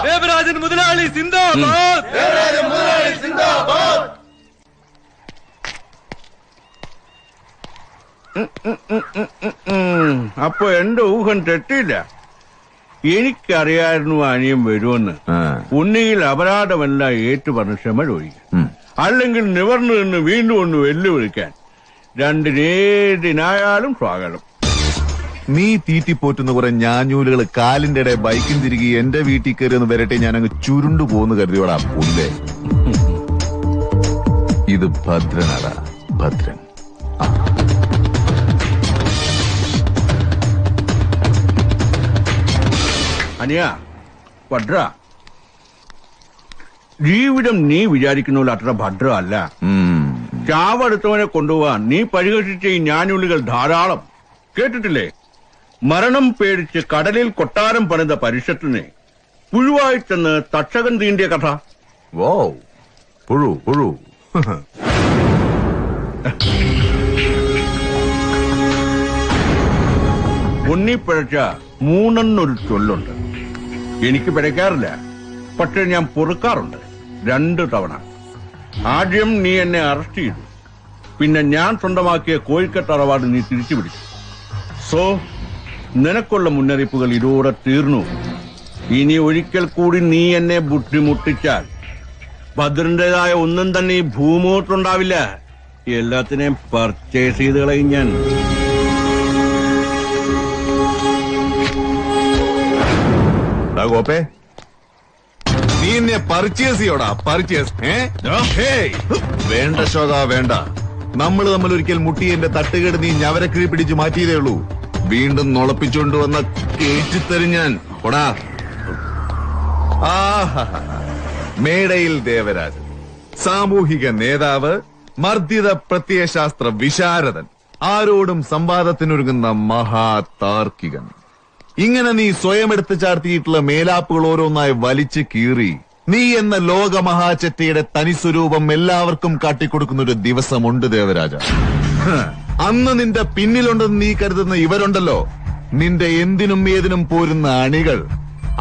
ദേവരാജൻ മുതലാളി സിന്ദാബാദ്. അപ്പൊ എന്റെ ഊഹം തെറ്റില്ല. എനിക്കറിയായിരുന്നു അനിയം വരുമെന്ന്. ഒന്നുകിൽ അപരാധമെല്ലാം ഏറ്റുപറഞ്ഞ ക്ഷമ ചോദിക്കും, അല്ലെങ്കിൽ നിവർന്നു നിന്ന് വീണ്ടും ഒന്ന് വെല്ലുവിളിക്കാൻ. രണ്ടിനേതിനായാലും സ്വാഗതം. നീ തീറ്റിപ്പോറ്റുന്ന കുറെ ഞാഞ്ഞൂലുകൾ കാലിന്റെ ഇടയിൽ ബൈക്കും തിരികെ എന്റെ വീട്ടിൽ കയറി ഒന്ന് വരട്ടെ ഞാൻ അങ്ങ് ചുരുണ്ടു പോന്ന് കരുതിയോടാ പുല്ലേ. ഇത് ഭദ്രനാടാ, ഭദ്രൻ. അനിയ ഭദ്ര, ജീവിതം നീ വിചാരിക്കുന്ന പോലെ അത്ര ഭദ്രമല്ല. ചാവടുത്തവനെ കൊണ്ടുപോവാൻ നീ പരിഹസിച്ച ഈ ഞാനുള്ളികൾ ധാരാളം കേട്ടിട്ടില്ലേ? മരണം പേടിച്ച് കടലിൽ കൊട്ടാരം പണിത പരിഷത്തിനെ പുഴുവായി ചെന്ന് തക്ഷകൻ തീണ്ടിയ കഥ. വോ പുഴു പുഴു. ഉണ്ണി പിഴച്ച മൂന്നെന്നൊരു ചൊല്ലുണ്ട്. എനിക്ക് പിഴയ്ക്കാറില്ല, പക്ഷെ ഞാൻ പൊറുക്കാറുണ്ട് 2 തവണ. ആദ്യം നീ എന്നെ അറസ്റ്റ് ചെയ്തു, പിന്നെ ഞാൻ സ്വന്തമാക്കിയ കോഴിക്കട്ട് അറവാട് നീ തിരിച്ചു പിടിച്ചു. സോ നിനക്കുള്ള മുന്നറിയിപ്പുകൾ ഇതോടെ തീർന്നു. ഇനി ഒരിക്കൽ കൂടി നീ എന്നെ ബുദ്ധിമുട്ടിച്ചാൽ ഭദ്രന്റേതായ ഒന്നും തന്നെ ഈ ഭൂമുഖത്തുണ്ടാവില്ല. എല്ലാത്തിനെയും പർച്ചേസ് ചെയ്ത് കളയും ഞാൻ. ഗോപേ, നീ എന്നെ പർച്ചേസ് ചെയ്യോടാ, പർച്ചേസ്. വേണ്ട ശോക വേണ്ട. നമ്മൾ തമ്മിൽ ഒരിക്കൽ മുട്ടി എന്റെ തട്ടുകേട് നീ ഞവരക്കിഴി പിടിച്ച് മാറ്റിയതേ ഉള്ളൂ. വീണ്ടും നുളപ്പിച്ചുകൊണ്ടുവന്ന കേറ്റിത്തരും ഞാൻ. കൊടാ. മേടയിൽ ദേവരാജൻ, സാമൂഹിക നേതാവ്, മർദ്ദിത പ്രത്യയശാസ്ത്ര വിശാരദൻ, ആരോടും സംവാദത്തിനൊരുങ്ങുന്ന മഹാതാർക്കികൻ. ഇങ്ങനെ നീ സ്വയം എടുത്തു ചാർത്തിയിട്ടുള്ള മേലാപ്പുകൾ ഓരോന്നായി വലിച്ചു കീറി നീ എന്ന ലോകമഹാചറ്റയുടെ തനിസ്വരൂപം എല്ലാവർക്കും കാട്ടിക്കൊടുക്കുന്ന ഒരു ദിവസമുണ്ട് ദേവരാജ. അന്ന് നിന്റെ പിന്നിലുണ്ടെന്ന് നീ കരുതുന്ന ഇവരുണ്ടല്ലോ, നിന്റെ എന്തിനും ഏതിനും പോരുന്ന അണികൾ.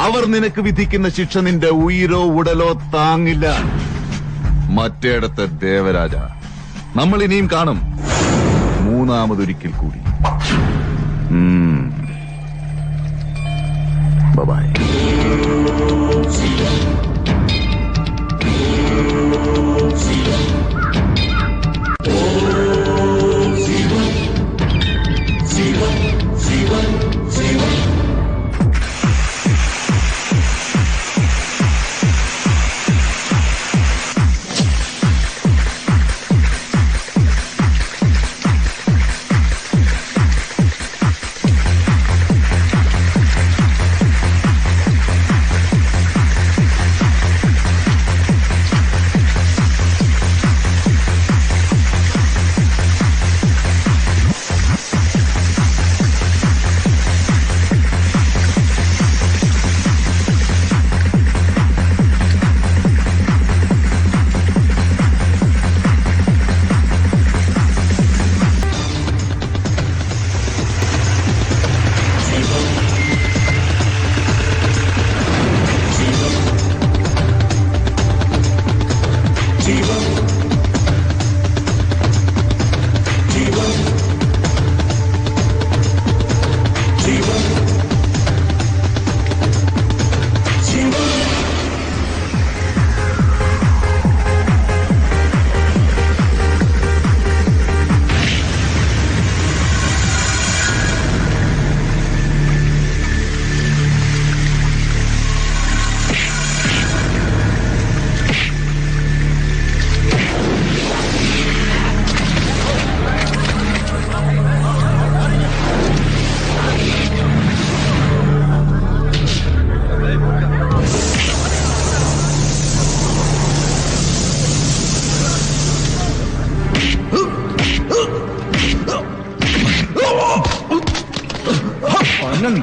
അവർ നിനക്ക് വിധിക്കുന്ന ശിക്ഷ നിന്റെ ഉയിരോ ഉടലോ താങ്ങില്ല. മറ്റേടത്ത് ദേവരാജ, നമ്മൾ ഇനിയും കാണും മൂന്നാമതൊരിക്കൽ കൂടി. ബൈ.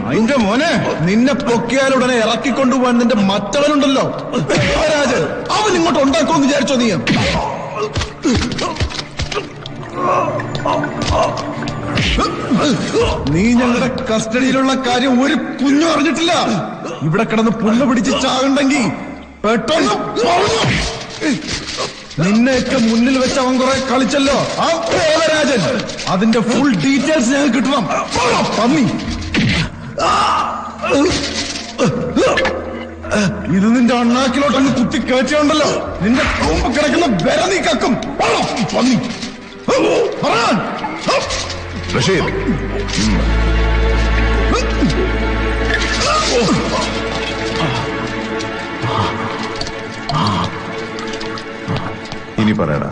അതിന്റെ മോനെ, നിന്നെ പൊക്കിയാലുടനെ ഇറക്കിക്കൊണ്ടുപോകാൻ നിന്റെ മറ്റവനുണ്ടല്ലോ ദേവരാജ്, അവൻ ഇങ്ങോട്ട് ഉണ്ടാക്കുമെന്ന് വിചാരിച്ചോ നീ? നീ ഞങ്ങളുടെ കസ്റ്റഡിയിലുള്ള കാര്യം ഒരു കുഞ്ഞു അറിഞ്ഞിട്ടില്ല. ഇവിടെ കിടന്ന് പുല്ല് പിടിച്ച് ചാകണ്ടെങ്കിൽ പെട്ടെന്ന് നിന്നെയൊക്കെ മുന്നിൽ വെച്ച് അവൻ കുറെ കളിച്ചല്ലോ ആ ദേവരാജൻ. അതിന്റെ ഫുൾ ഡീറ്റെയിൽസ് ഞങ്ങൾക്ക് കിട്ടണം. പന്നി, ഇത് നിന്റെ അണ്ണാക്കിലോട്ടങ്ങ് കുത്തി കയറ്റിയുണ്ടല്ലോ, നിന്റെ കൂമ്പ് കിടക്കുന്ന വിര നീ കക്കും. പന്നി പറയാൻ ബഷീർ, ഇനി പറയടാ.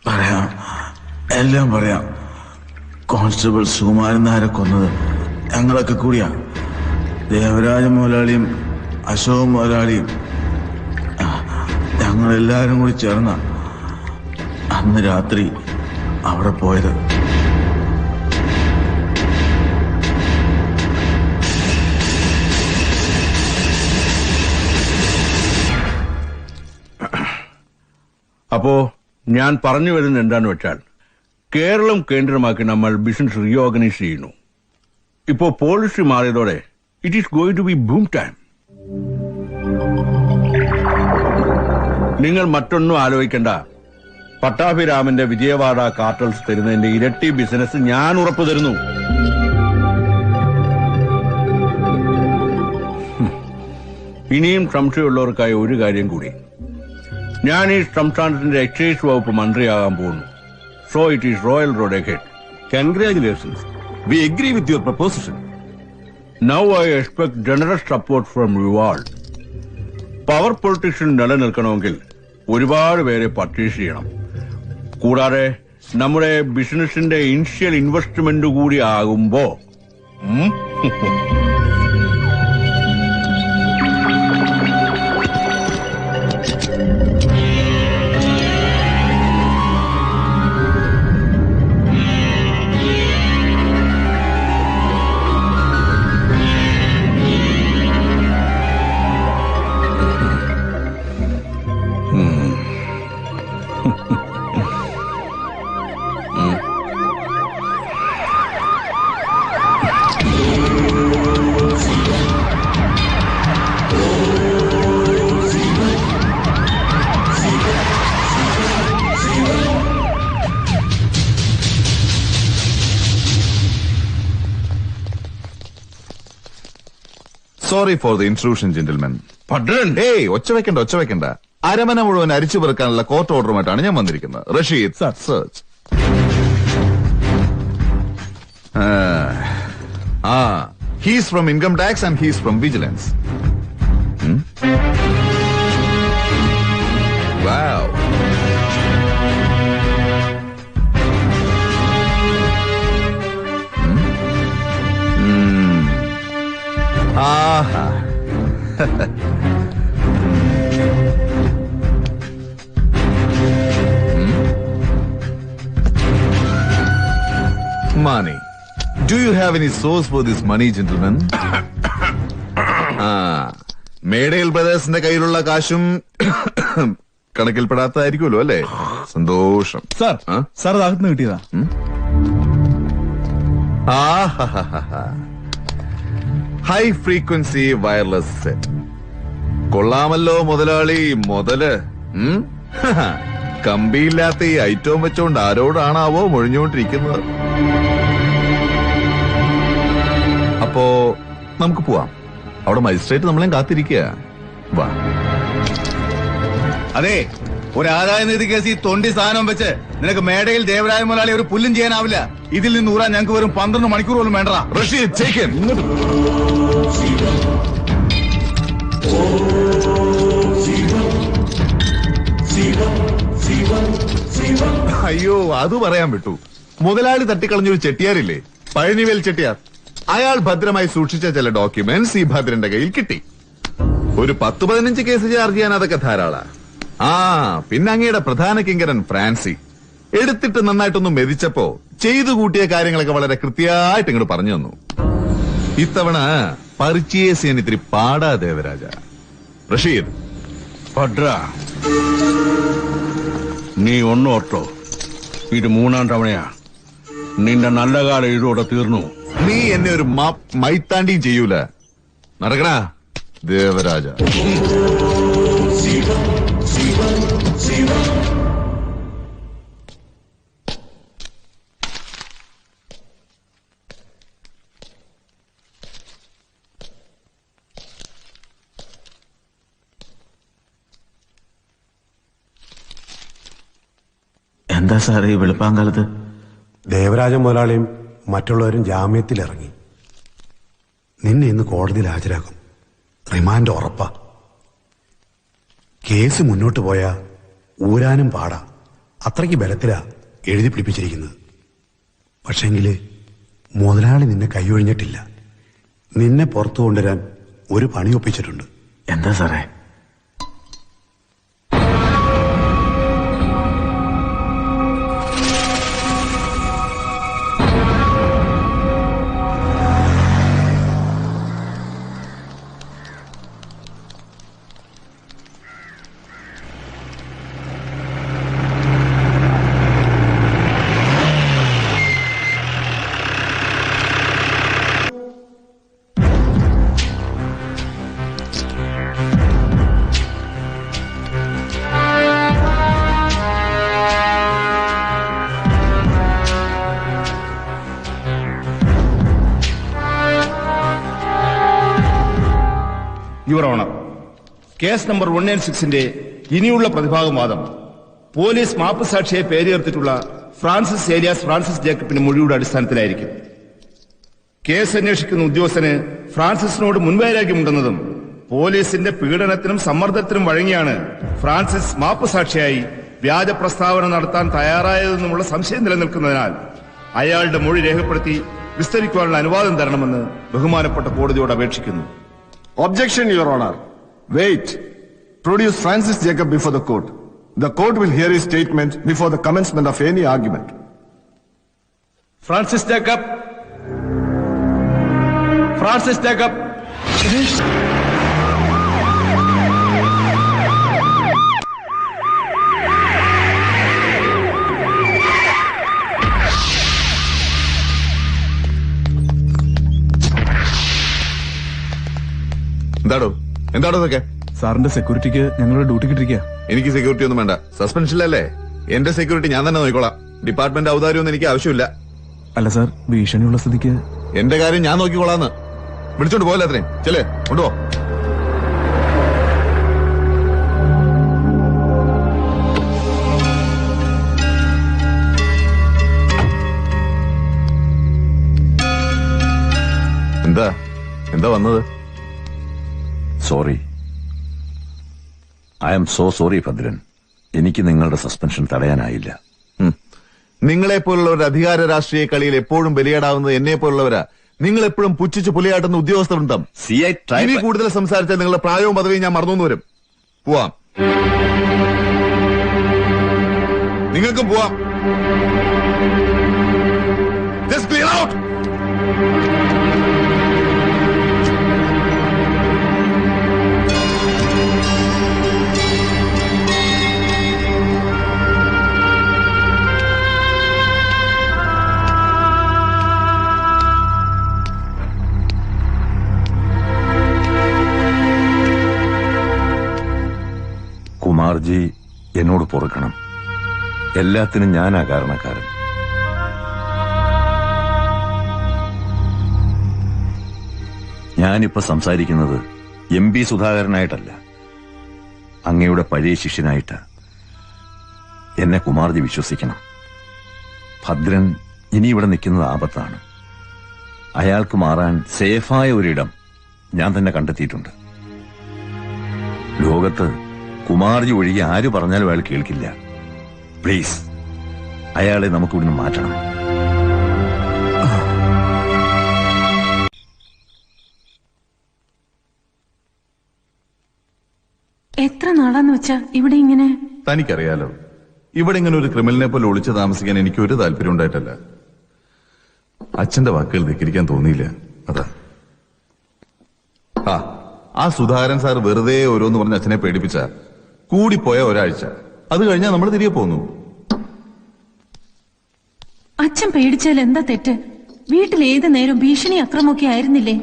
പറയാം, എല്ലാം പറയാം. കോൺസ്റ്റബിൾ സുകുമാരൻ നായരെ കൊന്നത് ഞങ്ങളൊക്കെ കൂടിയാ. ദേവരാജ മുതലാളിയും അശോക് മുതലാളിയും ഞങ്ങളെല്ലാരും കൂടി ചേർന്ന അന്ന് രാത്രി അവിടെ പോയത്. അപ്പോ ഞാൻ പറഞ്ഞു വരുന്നത് എന്താന്ന് വെച്ചാൽ, കേരളം കേന്ദ്രമാക്കി നമ്മൾ ബിസിനസ് റീഓർഗനൈസ് ചെയ്യുന്നു. ഇപ്പോ പോളിസി മാറിയതോടെ it is going to be boom time. നിങ്ങൾ മറ്റൊന്നും ആലോചിക്കണ്ട. പട്ടാഭിരാമന്റെ വിജയവാഡ കാർട്ടൽസ് തരുന്നതിന്റെ ഇരട്ടി ബിസിനസ് ഞാൻ ഉറപ്പു തരുന്നു. ഇനിയും സംശയമുള്ളവർക്കായി ഒരു കാര്യം കൂടി. ഞാൻ ഈ സംസ്ഥാനത്തിന്റെ എക്സൈസ് വകുപ്പ് മന്ത്രിയാകാൻ പോകുന്നു. So it is royal road ahead. Congratulations. We agree with your proposition. Now I expect generous support from you all. Power പൊളിറ്റിക്സിൽ നിലനിൽക്കണമെങ്കിൽ ഒരുപാട് പേരെ പർച്ചേസ് ചെയ്യണം. കൂടാതെ നമ്മുടെ ബിസിനസിന്റെ ഇനിഷ്യൽ ഇൻവെസ്റ്റ്മെന്റ് കൂടി ആകുമ്പോ sorry for the intrusion gentlemen. ഏയ് ഒച്ച വെക്കണ്ട. അരമന മുഴുവൻ അരിച്ചു പെറുക്കാനുള്ള കോർട്ട് ഓർഡറുമായിട്ടാണ് ഞാൻ വന്നിരിക്കുന്നത്. Rasheed search. He's from income tax and he's from vigilance. Wow. Aha. Money. Do you have any source for this money, gentlemen? മേഡേൽ ബ്രദേഴ്സിന്റെ കയ്യിലുള്ള കാശും കണക്കിൽപ്പെടാത്തതായിരിക്കുമല്ലോ അല്ലേ? സന്തോഷം. സാർ അകത്തുനിന്ന് കിട്ടിയതാ. High frequency wireless set. കൊള്ളാമല്ലോ മുതലാളി. മുതല് കമ്പിയില്ലാത്ത ഈ ഐറ്റവും വെച്ചോണ്ട് ആരോടാണാവോ മൊഴിഞ്ഞുകൊണ്ടിരിക്കുന്നത്. അപ്പോ നമുക്ക് പോവാം. അവിടെ മജിസ്ട്രേറ്റ് നമ്മളെ കാത്തിരിക്കുക. വാ. അതെ, ഒരു ആദായ നികുതി കേസ് ഈ തൊണ്ടി സാധനം വെച്ച് നിനക്ക് മേടയിൽ ദേവരായ മുതലാളി ഒരു പുല്ലും ചെയ്യാനാവില്ല. ഇതിൽ നിന്ന് ഊറാൻ ഞങ്ങൾക്ക് വെറും 12 മണിക്കൂർ പോലും വേണ്ട. Rasheed take him. അയ്യോ, അത് പറയാൻ വിട്ടു. മുതലാളി തട്ടിക്കളഞ്ഞൊരു ചെട്ടിയാരില്ലേ, പഴനിവേൽ ചെട്ടിയാർ. അയാൾ ഭദ്രമായി സൂക്ഷിച്ച ചില ഡോക്യുമെന്റ്സ് ഈ ഭദ്രന്റെ കയ്യിൽ കിട്ടി. ഒരു 10-15 കേസ് ചാർജ് ചെയ്യാൻ അതൊക്കെ ധാരാള. പിന്നെ അങ്ങയുടെ പ്രധാന കിങ്കരൻ ഫ്രാൻസി എടുത്തിട്ട് നന്നായിട്ടൊന്ന് മെതിച്ചപ്പോ ചെയ്തു കൂട്ടിയ കാര്യങ്ങളൊക്കെ വളരെ കൃത്യമായിട്ട് ഇങ്ങോട്ട് പറഞ്ഞു തന്നു. ഇത്തവണ പർച്ചേസ് ചെയ്യാൻ ഇത്തിരി പാടാ ദേവരാജ. റഷീദ് ഭദ്ര, നീ ഒന്നോർത്തോ, ഇത് 3-ാം തവണയാ. നിന്റെ നല്ല കാലം ഇതോടെ തീർന്നു. നീ എന്നെ ഒരു മൈത്താണ്ടിയും ചെയ്യൂല. നടക്കടാ ദേവരാജ. എന്താ സാറേ ഈ വെളുപ്പാങ്കാലത്ത്? ദേവരാജ മുതലാളിയും മറ്റുള്ളവരും ജാമ്യത്തിലിറങ്ങി. നിന്നെ ഇന്ന് കോടതിയിൽ ഹാജരാക്കും. റിമാൻഡ് ഉറപ്പാ. കേസ് മുന്നോട്ട് പോയാ ഊരാനും പാടാ. അത്രയ്ക്ക് ബലത്തിലാ എഴുതി പിടിപ്പിച്ചിരിക്കുന്നത്. പക്ഷെങ്കില് മുതലാളി നിന്നെ കൈയൊഴിഞ്ഞിട്ടില്ല. നിന്നെ പുറത്തു കൊണ്ടുവരാൻ ഒരു പണി ഒപ്പിച്ചിട്ടുണ്ട്. എന്താ സാറേ? യുവർ ഓണർ, കേസ് നമ്പർ 196ന്റെ ഇനിയുള്ള പ്രതിഭാഗം വാദം പോലീസ് മാപ്പ് സാക്ഷിയെ പേരുയർത്തിട്ടുള്ള ഫ്രാൻസിസ് ഏലിയാസ് ഫ്രാൻസിസ് ജേക്കബിന്റെ മൊഴിയുടെ അടിസ്ഥാനത്തിലായിരിക്കും. കേസ് അന്വേഷിക്കുന്ന ഉദ്യോഗസ്ഥന് ഫ്രാൻസിസിനോട് മുൻവൈരാഗ്യമുണ്ടെന്നതും പോലീസിന്റെ പീഡനത്തിനും സമ്മർദ്ദത്തിനും വഴങ്ങിയാണ് ഫ്രാൻസിസ് മാപ്പ് സാക്ഷിയായി വ്യാജ പ്രസ്താവന നടത്താൻ തയ്യാറായതെന്നുമുള്ള സംശയം നിലനിൽക്കുന്നതിനാൽ അയാളുടെ മൊഴി രേഖപ്പെടുത്തി വിസ്തരിക്കുവാനുള്ള അനുവാദം തരണമെന്ന് ബഹുമാനപ്പെട്ട കോടതിയോട് അപേക്ഷിക്കുന്നു. Objection, Your Honor. Wait. Produce Francis Jacob before the court. The court will hear his statement before the commencement of any argument. Francis Jacob. Francis Jacob. എന്താടോ ഇതൊക്കെ? സാറിന്റെ സെക്യൂരിറ്റിക്ക് ഞങ്ങളുടെ ഡ്യൂട്ടി കിട്ടിരിക്കുക. എനിക്ക് സെക്യൂരിറ്റി ഒന്നും വേണ്ട. സസ്പെൻഷനിലല്ലേ? എന്റെ സെക്യൂരിറ്റി ഞാൻ തന്നെ നോക്കിക്കോളാം. ഡിപ്പാർട്ട്മെന്റ് ഔദാര്യമൊന്നും എനിക്ക് ആവശ്യമില്ല. അല്ല സാർ, ഭീഷണിയുള്ള സ്ഥിതിക്ക് എന്റെ കാര്യം ഞാൻ നോക്കിക്കോളാന്ന്. വിളിച്ചോണ്ട് പോകല്ലേ അത്രയും ചെല്ലേ കൊണ്ടുപോ. എന്താ എന്താ വന്നത്? Sorry, I M so sorry Bhadran. എനിക്ക് നിങ്ങളുടെ സസ്പെൻഷൻ തടയാനായില്ല. നിങ്ങളെ പോലുള്ള ഒരു അധികാര രാഷ്ട്രീയ കളിയിൽ എപ്പോഴും ബലിയാടാവുന്നത് എന്നെ പോലുള്ളവരാ. നിങ്ങൾ എപ്പോഴും പുച്ഛിച്ച് പുലിയാട്ടുന്ന ഉദ്യോഗസ്ഥരുണ്ടാവും. ഇനി കൂടുതൽ സംസാരിച്ചാൽ നിങ്ങളുടെ പ്രായവും പദവിയും ഞാൻ മറന്നു വരും. പോവാം, നിങ്ങൾക്കും പോവാം. Just clear out. കുമാർജി എന്നോട് പൊറുക്കണം. എല്ലാത്തിനും ഞാനാ കാരണക്കാരൻ. ഞാനിപ്പോ സംസാരിക്കുന്നത് MP സുധാകരനായിട്ടല്ല, അങ്ങയുടെ പഴയ ശിഷ്യനായിട്ട്. എന്നെ കുമാർജി വിശ്വസിക്കണം. ഭദ്രൻ ഇനി ഇവിടെ നിൽക്കുന്നത് ആപത്താണ്. അയാൾക്ക് മാറാൻ സേഫായ ഒരിടം ഞാൻ തന്നെ കണ്ടെത്തിയിട്ടുണ്ട്. ലോകത്ത് കുമാർജി ഒഴികെ ആര് പറഞ്ഞാലും അയാൾ കേൾക്കില്ല. പ്ലീസ്, അയാളെ നമുക്ക് ഇവിടുന്ന് മാറ്റണം. എത്ര നാളാന്ന് വെച്ചാ ഇവിടെ ഇങ്ങനെ? തനിക്കറിയാലോ, ഇവിടെ ഇങ്ങനെ ഒരു ക്രിമിനലിനെ പോലെ ഒളിച്ചു താമസിക്കാൻ എനിക്ക് ഒരു താല്പര്യം ഉണ്ടായിട്ടല്ല. അച്ഛന്റെ വാക്കുകൾ ധിക്കരിക്കാൻ തോന്നിയില്ല, അതാ. ആ സുധാകരൻ സാർ വെറുതെ ഓരോന്ന് പറഞ്ഞ് അച്ഛനെ പേടിപ്പിച്ച കൂടിപ്പോയ ഒരാഴ്ച, അത് കഴിഞ്ഞാൽ നമ്മൾ തിരികെ പോന്നു. അച്ഛൻ പേടിച്ചാൽ എന്താ തെറ്റ്? വീട്ടിൽ ഏത് നേരം ഭീഷണി അക്രമമൊക്കെ ആയിരുന്നില്ലേ?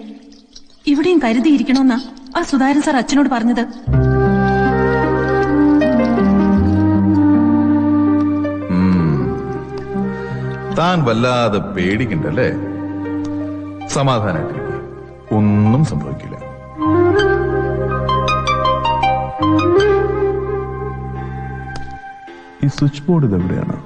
ഇവിടെയും കരുതിയിരിക്കണമെന്നാ ആ സുധാകരൻ സാർ അച്ഛനോട് പറഞ്ഞത്. താൻ വല്ലാതെ പേടിക്കണ്ടല്ലേ? സമാധാനായിട്ടിരിക്കുക, ഒന്നും സംഭവിക്കില്ല. ഈ സ്വിച്ച് ബോർഡ് ഇതെവിടെയാണ്?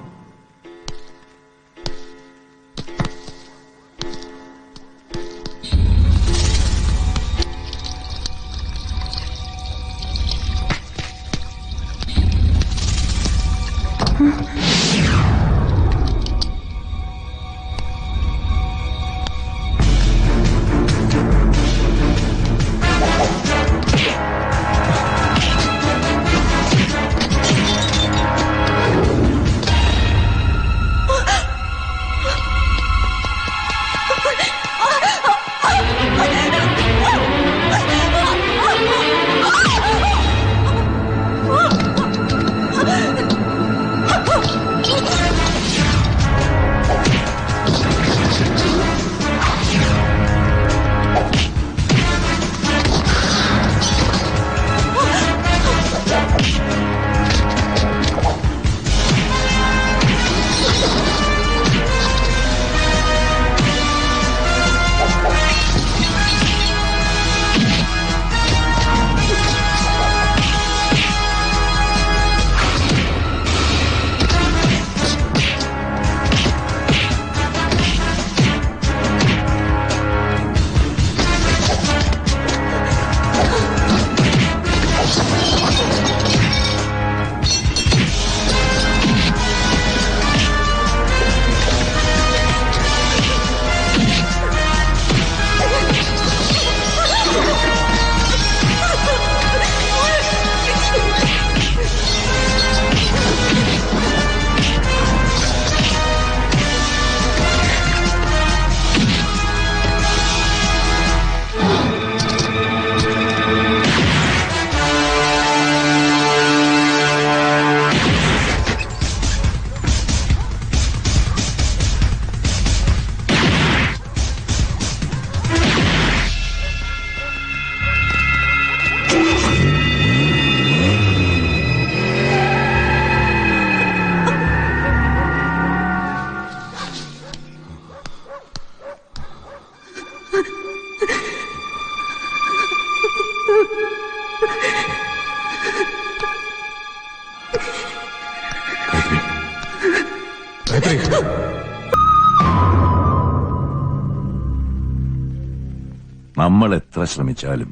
നമ്മൾ എത്ര ശ്രമിച്ചാലും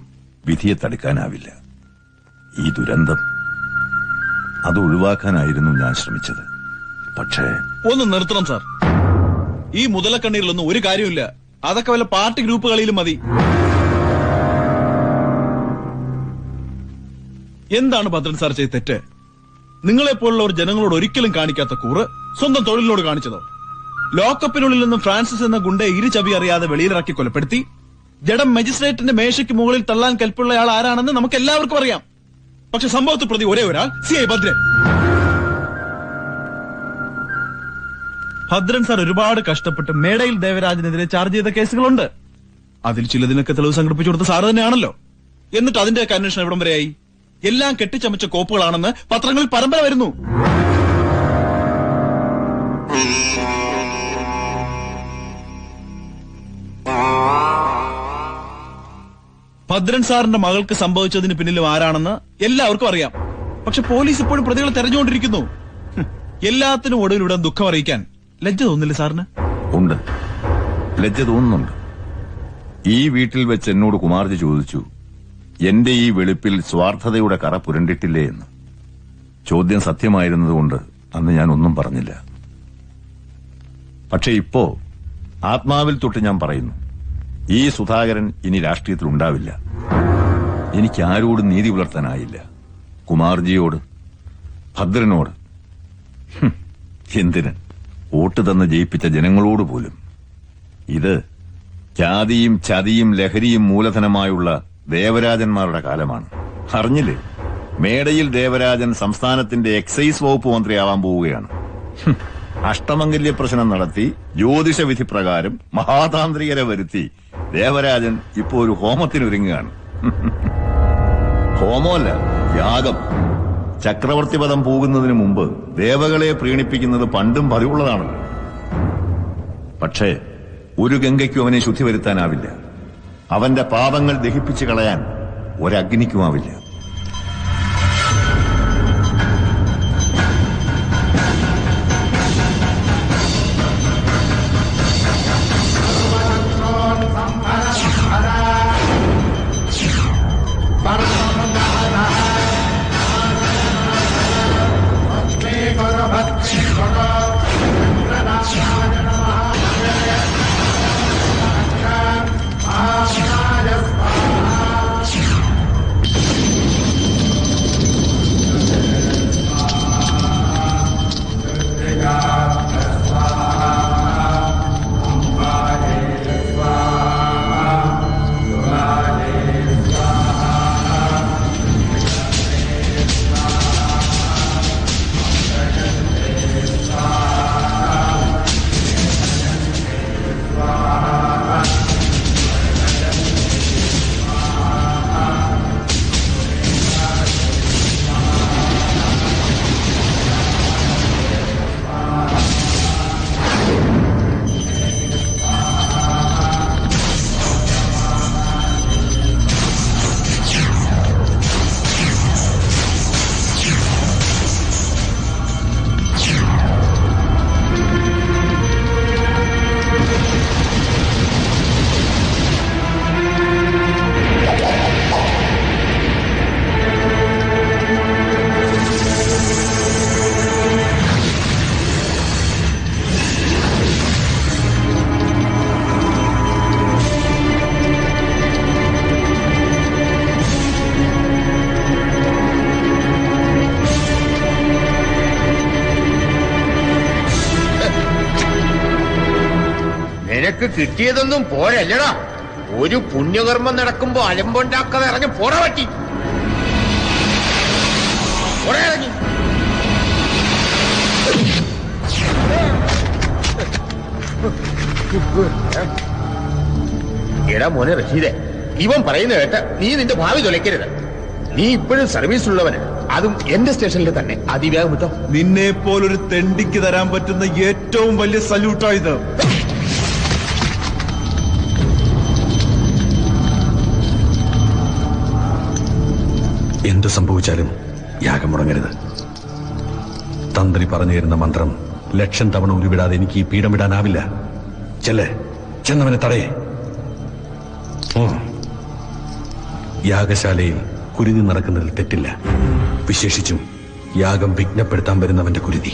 വിധിയെ തടുക്കാനാവില്ല. ഈ ദുരന്തം അത് ഒഴിവാക്കാനായിരുന്നു ഞാൻ ശ്രമിച്ചത്. പക്ഷേ ഒന്ന് നിർത്തണം സാർ. ഈ മുതലക്കണ്ണീരിലൊന്നും ഒരു കാര്യമില്ല. അതൊക്കെ വല്ല പാർട്ടി ഗ്രൂപ്പുകളിലും മതി. എന്താണ് ഭദ്രൻ സാർ ചെയ്ത തെറ്റ്? നിങ്ങളെപ്പോലുള്ളവർ ജനങ്ങളോട് ഒരിക്കലും കാണിക്കാത്ത കൂറ് സ്വന്തം തൊഴിലിനോട് കാണിച്ചതോ? ലോക്കപ്പിനുള്ളിൽ നിന്നും ഫ്രാൻസിസ് എന്ന ഗുണ്ടയെ ഇരുചവി അറിയാതെ വെളിയിലിറക്കി കൊലപ്പെടുത്തി ജഡം മജിസ്ട്രേറ്റിന്റെ മേശയ്ക്ക് മുകളിൽ തള്ളാൻ കൽപ്പുള്ളയാൾ ആരാണെന്ന് നമുക്ക് എല്ലാവർക്കും അറിയാം. പക്ഷെ സംഭവത്തിൽ പ്രതി ഒരേ ഒരാൾ CI ഭദ്രൻ. ഭദ്രൻ സാർ ഒരുപാട് കഷ്ടപ്പെട്ട് മേടയിൽ ദേവരാജനെതിരെ ചാർജ് ചെയ്ത കേസുകളുണ്ട്. അതിൽ ചിലതിനൊക്കെ തെളിവ് സംഘടിപ്പിച്ചു കൊടുത്ത സാറ് തന്നെയാണല്ലോ. എന്നിട്ട് അതിന്റെയൊക്കെ അന്വേഷണം എവിടം വരെയായി? എല്ലാം കെട്ടിച്ചമച്ച കോപ്പുകളാണെന്ന് പത്രങ്ങളിൽ പരമ്പര വരുന്നു. ഭദ്രൻ സാറിന്റെ മകൾക്ക് സംഭവിച്ചതിന് പിന്നിലും ആരാണെന്ന് എല്ലാവർക്കും അറിയാം. പക്ഷെ പോലീസ് ഇപ്പോഴും പ്രതികളെ തെരഞ്ഞുകൊണ്ടിരിക്കുന്നു. എല്ലാത്തിനും ഒടുവിൽ ഇവിടെ ദുഃഖം അറിയിക്കാൻ ലജ്ജ തോന്നില്ല സാറിന്? ഉണ്ട്, ലജ്ജ തോന്നുന്നുണ്ട്. ഈ വീട്ടിൽ വെച്ച് എന്നോട് കുമാർജി ചോദിച്ചു, എന്റെ ഈ വെളുപ്പിൽ സ്വാർത്ഥതയുടെ കറ പുരണ്ടിട്ടില്ലേ എന്ന്. ചോദ്യം സത്യമായിരുന്നതുകൊണ്ട് അന്ന് ഞാൻ ഒന്നും പറഞ്ഞില്ല. പക്ഷെ ഇപ്പോ ആത്മാവിൽ തൊട്ട് ഞാൻ പറയുന്നു, ഈ സുധാകരൻ ഇനി രാഷ്ട്രീയത്തിൽ ഉണ്ടാവില്ല. എനിക്ക് ആരോടും നീതി പുലർത്താനായില്ല. കുമാർജിയോട്, ഭദ്രനോട്, എന്തിന് വോട്ട് തന്ന് ജയിപ്പിച്ച ജനങ്ങളോട് പോലും. ഇത് ജാതിയും ചതിയും ലഹരിയും മൂലധനമായുള്ള ദേവരാജന്മാരുടെ കാലമാണ്. അറിഞ്ഞില്ലേ? മേടയിൽ ദേവരാജൻ സംസ്ഥാനത്തിന്റെ എക്സൈസ് വകുപ്പ് മന്ത്രിയാവാൻ പോവുകയാണ്. അഷ്ടമംഗല്യ പ്രശ്നം നടത്തി ജ്യോതിഷ വിധി പ്രകാരം മഹാതാന്ത്രികരെ വരുത്തി ദേവരാജൻ ഇപ്പോ ഒരു ഹോമത്തിനൊരുങ്ങുകയാണ്. ഹോമമല്ല, യാഗം. ചക്രവർത്തി പദം പോകുന്നതിന് മുമ്പ് ദേവകളെ പ്രീണിപ്പിക്കുന്നത് പണ്ടും പതിവുള്ളതാണ്. പക്ഷേ ഒരു ഗംഗയ്ക്കും അവനെ ശുദ്ധി വരുത്താനാവില്ല. അവന്റെ പാപങ്ങൾ ദഹിപ്പിച്ചു കളയാൻ ഒരഗ്നിക്കുമാവില്ല. കിട്ടിയതൊന്നും പോരല്ലടാ. ഒരു പുണ്യകർമ്മം നടക്കുമ്പോ അലമ്പുണ്ടാക്കാതെ ഇറങ്ങി പോടാ പറ്റി. ഇറങ്ങി എടാ മോനെ റഷീദെ, ഇവൻ പറയുന്ന കേട്ട് നീ നിന്റെ ഭാവി തുലയ്ക്കരുത്. നീ ഇപ്പോഴും സർവീസിലുള്ളവന്, അതും എന്റെ സ്റ്റേഷനിൽ തന്നെ. അതിവേഗം വിട്ടോ. നിന്നെ പോലൊരു തെണ്ടിക്ക് തരാൻ പറ്റുന്ന ഏറ്റവും വലിയ സല്യൂട്ടായത്. എന്തു സംഭവിച്ചാലും യാഗം മുടങ്ങരുത്. തന്ത്രി പറഞ്ഞു തരുന്ന മന്ത്രം 1,00,000 തവണ ഉരുവിടാതെ എനിക്ക് ഈ പീഠം വിടാനാവില്ല. ചെന്നവനെ തടയേ. യാഗശാലയിൽ കുരുതി നടക്കുന്നതിൽ തെറ്റില്ല. വിശേഷിച്ചും യാഗം വിഘ്നപ്പെടുത്താൻ വരുന്നവന്റെ കുരുതി.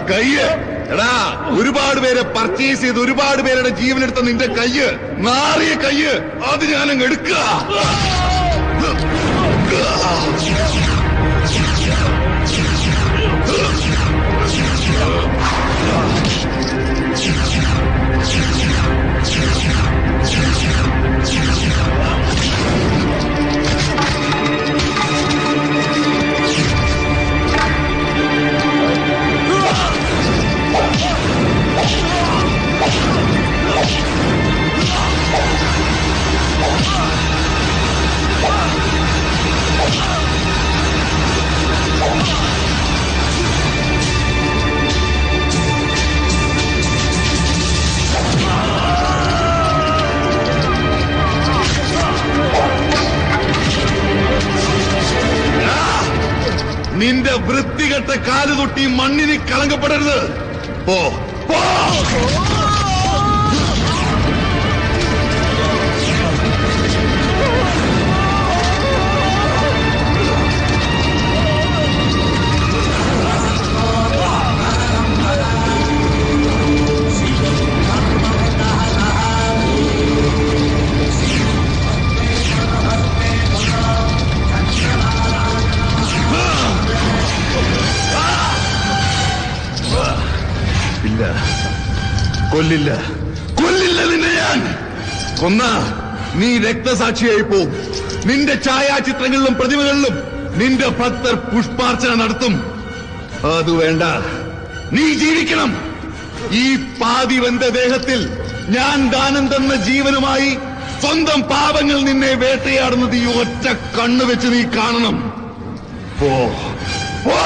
കയ്യ് എടാ, ഒരുപാട് പേരെ പർച്ചേസ് ചെയ്ത് ഒരുപാട് പേരുടെ ജീവനെടുത്ത നിന്റെ കയ്യ്, നാറിയ കയ്യ്, അത് ഞാനങ്ങ് എടുക്കുക. വൃത്തികെട്ട കാലുതൊട്ടി മണ്ണിന് കളങ്കപ്പെടരുത്. പോ പോ. ഇല്ല, കൊല്ലില്ല, കൊല്ലില്ല നിന്നെ ഞാൻ. കൊന്ന നീ രക്തസാക്ഷിയായി പോവും. നിന്റെ ഛായാചിത്രങ്ങളിലും പ്രതിമകളിലും നിന്റെ ഭക്തർ പുഷ്പാർച്ചന നടത്തും. അത് വേണ്ട, നീ ജീവിക്കണം. ഈ പാതി വെന്ത ദേഹത്തിൽ ഞാൻ ദാനം തന്ന ജീവനുമായി സ്വന്തം പാപങ്ങൾ നിന്നെ വേട്ടയാടുന്നത് ഈ ഒറ്റ കണ്ണു വെച്ച് നീ കാണണം. പോ പോ.